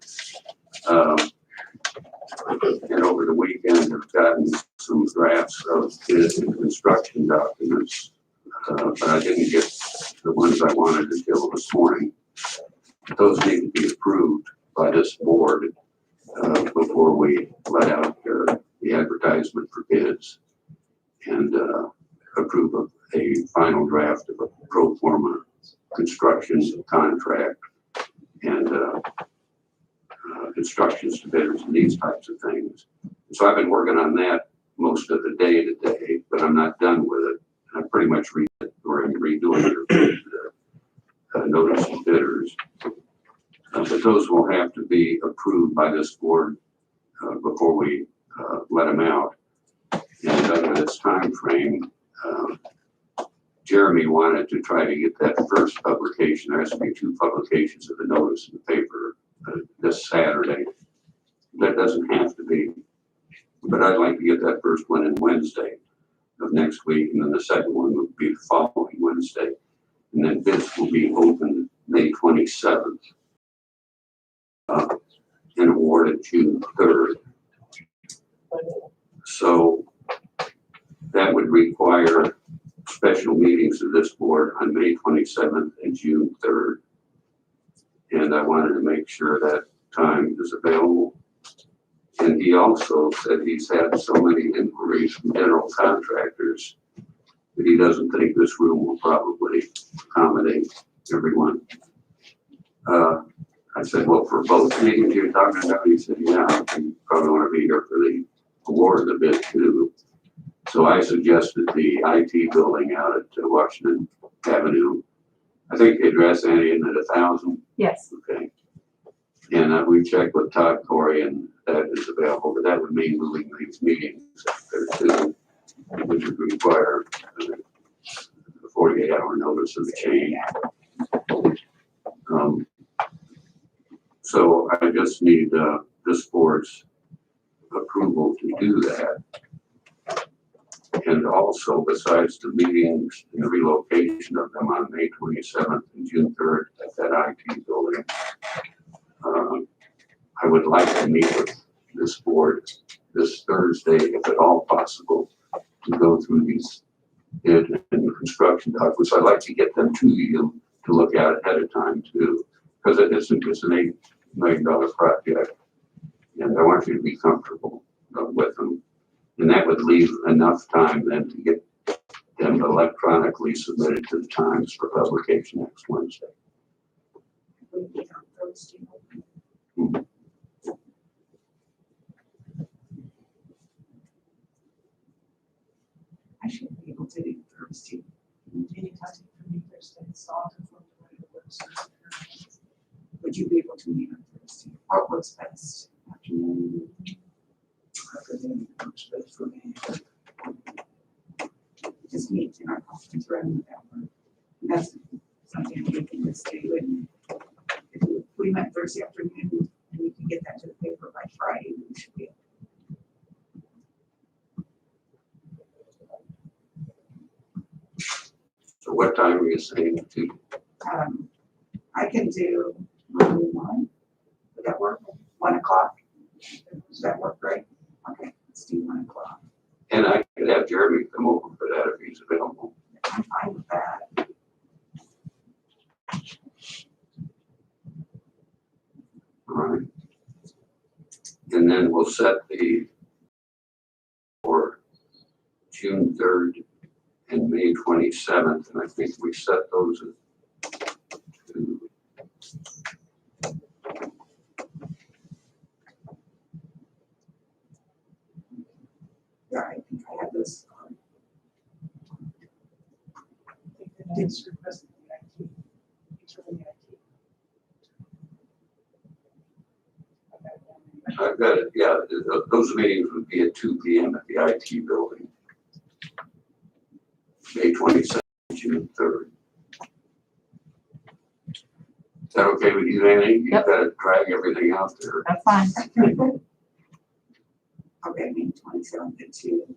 And over the weekend, I've gotten some drafts of bid and construction documents, but I didn't get the ones I wanted until this morning. Those need to be approved by this board before we let out the advertisement for bids and approve of a final draft of a pro forma construction contract and instructions to bidders and these types of things. So I've been working on that most of the day today, but I'm not done with it. I'm pretty much redoing the notice of bidders. But those will have to be approved by this board before we let them out. And under this time frame, Jeremy wanted to try to get that first publication. There has to be 2 publications of the notice in the paper this Saturday. That doesn't have to be, but I'd like to get that first one in Wednesday of next week, and then the second one would be the following Wednesday. And then bids will be open May 27th and awarded June 3rd. So that would require special meetings of this board on May 27th and June 3rd. And I wanted to make sure that time is available. And he also said he's had so many inquiries from general contractors that he doesn't think this room will probably accommodate everyone. I said, well, for both meetings you're talking about, he said, yeah, you probably want to be here for the award of the bid too. So I suggested the IT building out at Washington Avenue. I think the address, Annie, isn't it 1,000? Yes. Okay. And we checked with Todd Corey and that is available, but that would mean moving these meetings there too, which would require a 48-hour notice of the change. So I just need this board's approval to do that. And also, besides the meetings and the relocation of them on May 27th and June 3rd at that IT building, I would like to meet with this board this Thursday, if at all possible, to go through these bid and construction documents. I'd like to get them to you to look at ahead of time too, because it's an $8 million project, and I want you to be comfortable with them. And that would leave enough time then to get them electronically submitted to the Times for publication next Wednesday. Would you be able to meet on Thursday? What works best? Afternoon? Afternoon works best for me. Just meet in our conference room. That's something we can just do, and if we met Thursday afternoon and we can get that to the paper by Friday, we should be. So what time are you saying to? I can do 1. Would that work? 1 o'clock? Does that work, right? Okay, let's do 1 o'clock. And I could have Jeremy come over for that if he's available. I'm fine with that. All right. And then we'll set the for June 3rd and May 27th, and I think we set those to Yeah, I think I have this. It's requested the IT. It's really IT. I've got it, yeah, those meetings would be at 2 p.m. at the IT building. May 27th, June 3rd. Is that okay with you, Annie? You've Yep. got to drag everything out there. That's fine. Okay, May 27th at 2.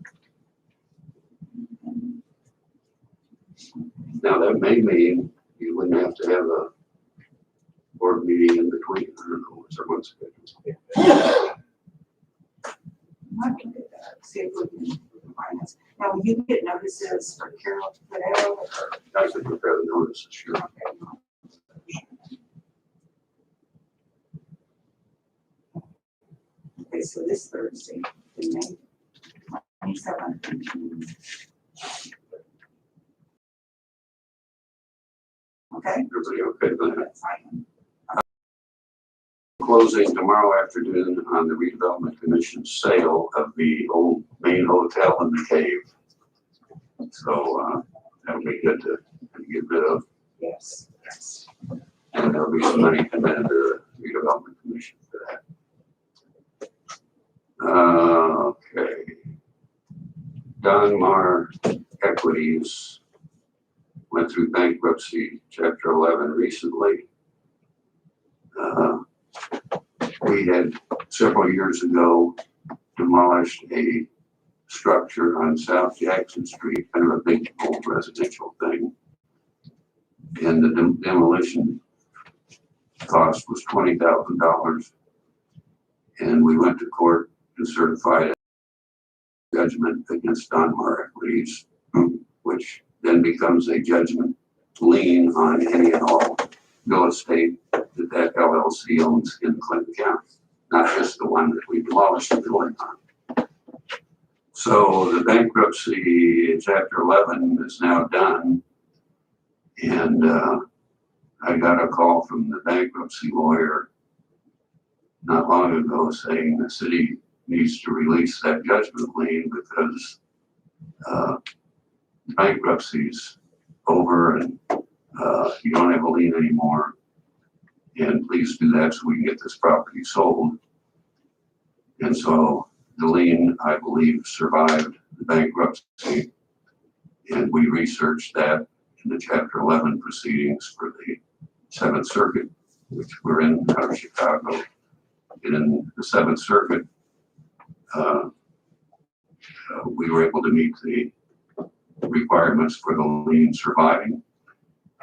Now, that may mean you wouldn't have to have a board meeting in between. I don't know, what's everyone's schedule? I can do that, see if we can find this. Now, will you get notices for Carol to put out? Or- I should prepare the notices, sure. Okay, so this Thursday, the May 27th. Okay, Everybody okay with that? that's fine. Closing tomorrow afternoon on the redevelopment commission's sale of the old main hotel in the cave. So, that'll be good to get rid of. Yes, yes. And there'll be some money coming into the redevelopment commission for that. Okay. Donmar Equities went through bankruptcy, Chapter 11 recently. We had several years ago demolished a structure on South Jackson Street, kind of a big old residential thing. And the demolition cost was $20,000. And we went to court and certified a judgment against Donmar Equities, which then becomes a judgment lien on any and all real estate that LLC owns in Clinton County, not just the one that we demolished the building on. So the bankruptcy in Chapter 11 is now done. And I got a call from the bankruptcy lawyer not long ago saying the city needs to release that judgment lien because bankruptcy's over and you don't have a lien anymore. And please do that so we can get this property sold. And so the lien, I believe, survived the bankruptcy. And we researched that in the Chapter 11 proceedings for the 7th Circuit, which we're in out of Chicago. And in the 7th Circuit, we were able to meet the requirements for the lien surviving.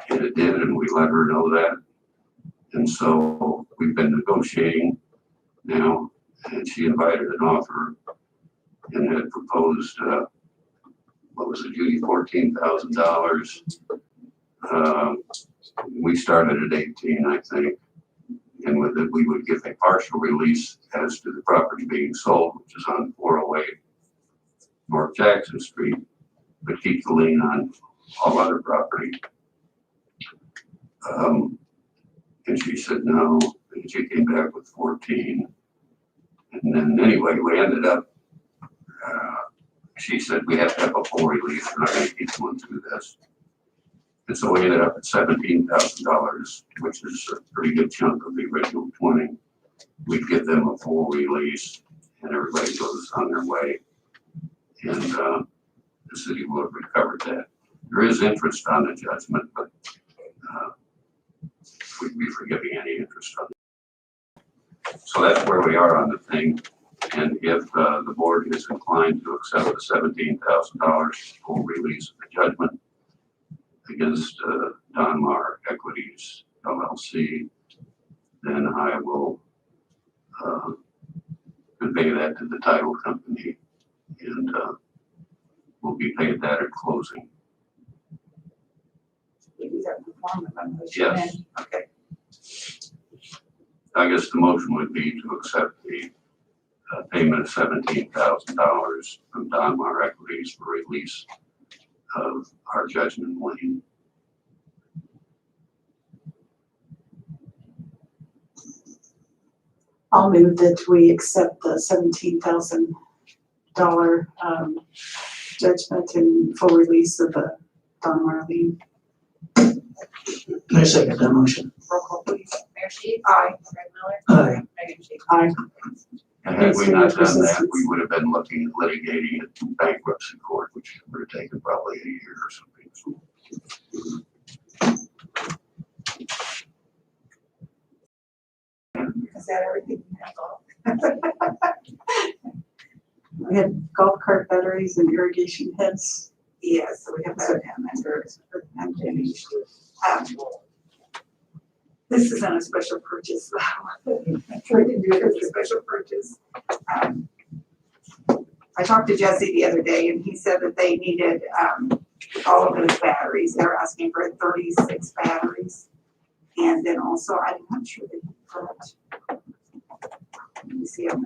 And it did, and we let her know that. And so we've been negotiating now, and she invited an offer and had proposed, what was it, Judy, $14,000. We started at 18, I think. And with it, we would give a partial release as to the property being sold, which is on 408 North Jackson Street, but keep the lien on all other property. And she said no, and she came back with 14. And then anyway, we ended up, she said we have to have a full release, we're not gonna keep going through this. And so we ended up at $17,000, which is a pretty good chunk of the original 20. We'd give them a full release and everybody goes on their way. And the city would have recovered that. There is interest on the judgment, but we'd be forgiving any interest on it. So that's where we are on the thing. And if the board is inclined to accept the $17,000 full release of the judgment against Donmar Equities LLC, then I will convey that to the title company and we'll be paid that at closing. Is that the form of a motion? Yes. Okay, I guess the motion would be to accept the payment of $17,000 from Donmar Equities for release of our judgment lien. I'll move that we accept the $17,000 judgment and full release of the Donmar lien. I second that motion. roll call please. Mayor Sheets. Aye. Greg Miller. Aye. Megan Sheets. Aye. And had Thanks we for not your done that, persistence. we would have been looking at litigating it in bankruptcy court, which would have taken probably a year or something. Is that everything you have? We had golf cart batteries and irrigation heads. Yes, so we have that unfinished. This is on a special purchase. We can do it as a special purchase. I talked to Jesse the other day and he said that they needed, all of those batteries. They're asking for 36 batteries. And then also, I'm not sure that he put, let me see how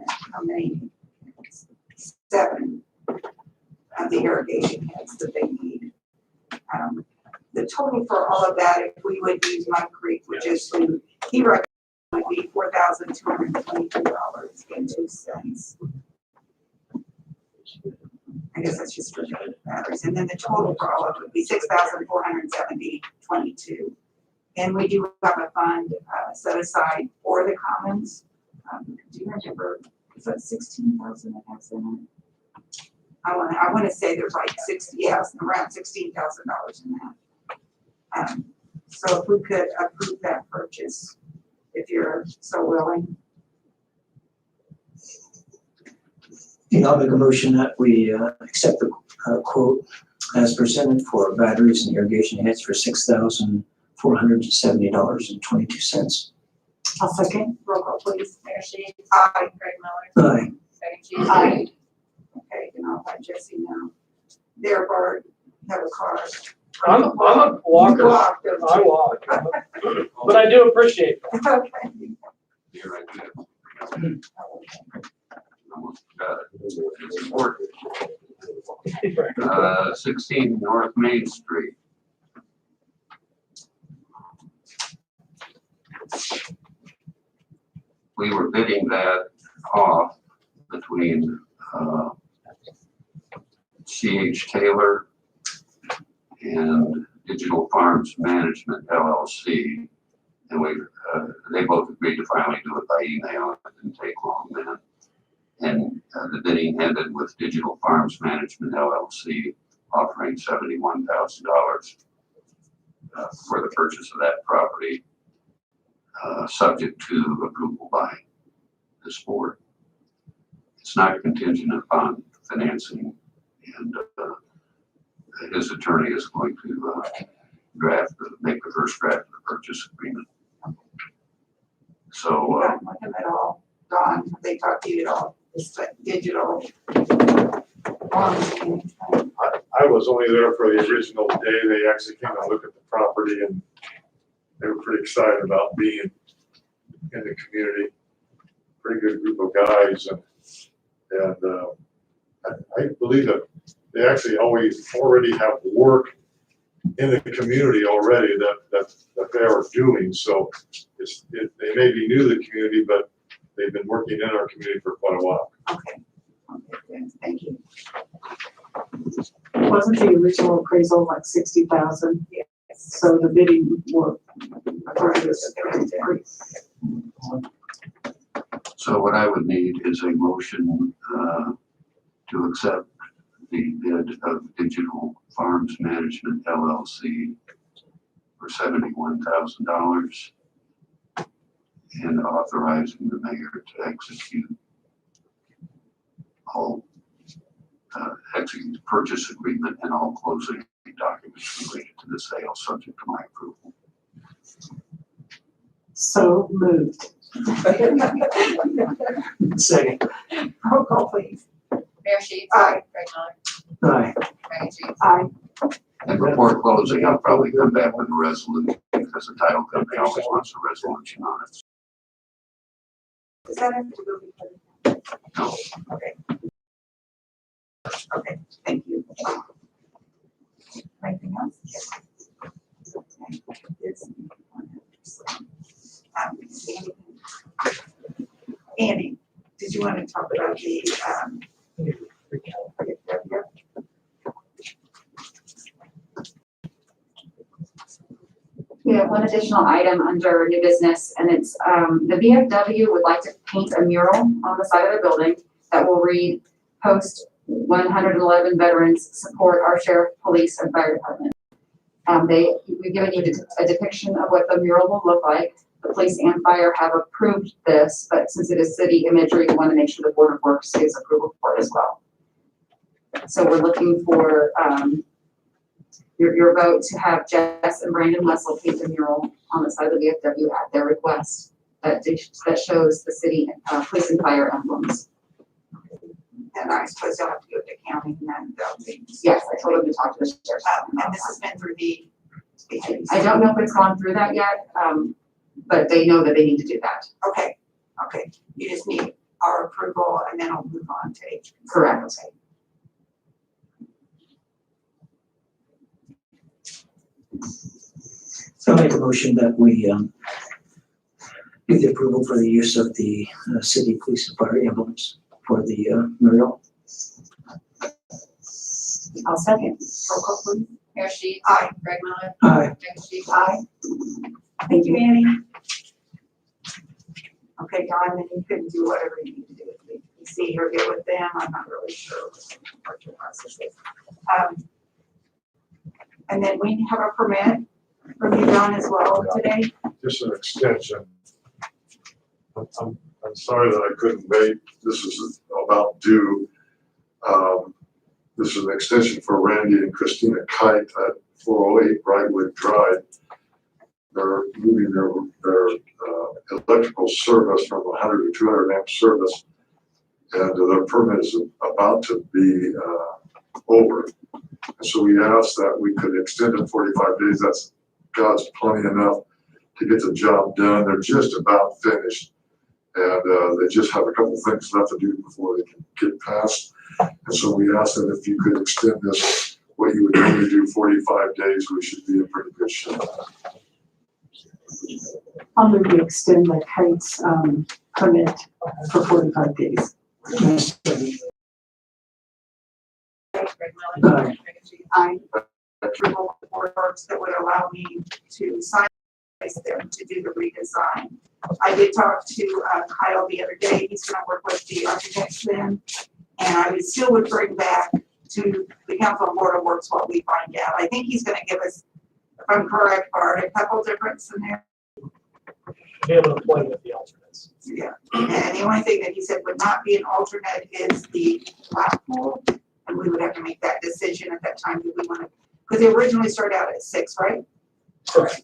many, 7 of the irrigation heads that they need. The total for all of that, if we would use Mud Creek, which is to, he recommended would be $4,222.02. I guess that's just for the batteries. And then the total for all of it would be $6,470.22. And we do have a fund set aside for the commons. Do you remember, is that 16,000 that has in it? I want to say there's like 60, yes, around $16,000 in that. So if we could approve that purchase, if you're so willing. I'll make a motion that we accept the quote as presented for batteries and irrigation heads for $6,470.22. I'll second. Roll call, please. Mayor Sheets. Aye. Greg Miller. Aye. Megan Sheets. Aye. Okay, and I'll let Jesse know. There, Bart, have a car. I'm a walker. You walk, don't I you? walk. But I do appreciate that. Okay. Here I did. Almost forgot it. It's important. 16 North Main Street. We were bidding that off between C.H. Taylor and Digital Farms Management LLC. And they both agreed to finally do it by email. It didn't take long then. And the bidding ended with Digital Farms Management LLC offering $71,000 for the purchase of that property, subject to approval by this board. It's not contingent upon financing, and his attorney is going to make the first draft of the purchase agreement. So, Not with him at all. Don, have they talked to you at all? It's like digital. I was only there for the original day. They actually came and looked at the property and they were pretty excited about being in the community. Pretty good group of guys and I believe that they actually already have work in the community already that they are doing. So they may be new to the community, but they've been working in our community for quite a while. Okay. Okay, good. Thank you. Wasn't the original appraisal like 60,000? Yes, So the bidding will, this. So what I would need is a motion to accept the bid of Digital Farms Management LLC for $71,000 and authorizing the mayor to execute all execute the purchase agreement and all closing documents related to the sale, subject to my approval. So moved. Second. Roll call, please. Mayor Sheets. Aye. Greg Miller. Aye. Megan Sheets. Aye. And before closing, I'll probably come back with a resolution because the title company always wants a resolution on it. Does that have to go before? No. Okay. Okay, thank you. Anything else? Okay. Andy, did you want to talk about the, We have one additional item under new business, and it's, the VFW would like to paint a mural on the side of the building that will read, "Post 111 veterans support our sheriff, police, and fire department." We've given you a depiction of what the mural will look like. The police and fire have approved this, but since it is city imagery, we want to make sure the Board of Works gives approval for it as well. So we're looking for, your vote to have Jess and Brandon Wessel paint a mural on the side of the VFW at their request that shows the city, police and fire emblems. And I suppose they'll have to go to county and then they'll be. Yes, I told them to talk to the sheriff. And this has been through the. I don't know if it's gone through that yet, but they know that they need to do that. Okay, okay. You just need our approval and then I'll move on to H. Correct. Okay. So I'll make a motion that we give the approval for the use of the city police and fire emblems for the mural. I'll second. Roll call, please. Mayor Sheets. Aye. Greg Miller. Aye. Megan Sheets. Aye. Thank you, Annie. Okay, Don, then you can do whatever you need to do with the PC or get with them. I'm not really sure what your process is. And then we have a permit from you, Don, as well today. Just an extension. I'm sorry that I couldn't make, this is about due. This is an extension for Randy and Christina Kite at 408 Brightwood Drive. They're moving their electrical service from 100 to 200 amp service, and their permit is about to be over. And so we asked that we could extend it 45 days. That's God's plenty enough to get the job done. They're just about finished, and they just have a couple things left to do before they can get past. And so we asked that if you could extend this, what you would normally do 45 days, we should be in pretty good shape. I'll move to extend the Heights permit for 45 days. Greg Miller. Aye. Megan Sheets. I Approval of the Board of Works that would allow me to sign them to do the redesign. I did talk to Kyle the other day. He's gonna work with the architects then. And I would still would bring back to the Council Board of Works what we find out. I think he's gonna give us, if I'm correct, Bart, a couple different scenarios. Be able to play with the alternates. Yeah, and the only thing that he said would not be an alternate is the lap pool. And we would have to make that decision at that time. Do we want to, because they originally started out at 6, right?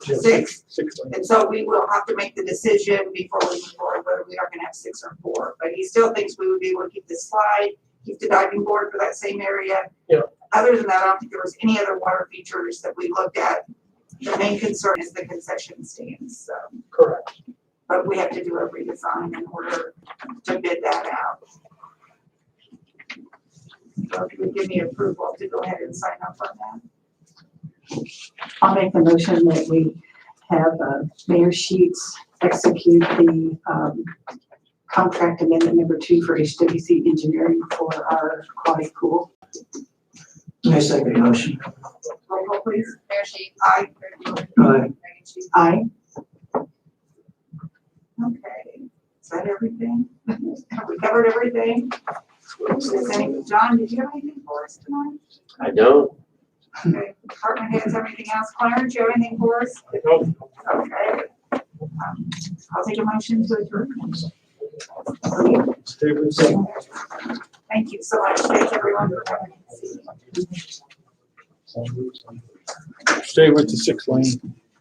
Six. And so we will have to make the decision before we move forward whether we are gonna have 6 or 4. But he still thinks we would be able to keep the slide, keep the diving board for that same area. Yeah. Other than that, I don't think there was any other water features that we looked at. The main concern is the concession stands, so. Correct. But we have to do a redesign in order to bid that out. So if you would give me approval to go ahead and sign up on that. I'll make the motion that we have Mayor Sheets execute the contract amendment number 2 for HWC engineering for our aquatic pool. I second the motion. Roll call, please. Mayor Sheet. Aye. Aye. Megan Sheet. Aye. Okay, is that everything? Have we covered everything? John, did you have anything for us tonight? I don't. Okay, department heads, everything else? Clarence, you have anything for us? Nope. Okay. I'll take a motion to adjourn. Thank you so much. Thanks everyone for coming. Stay with the 6 lane.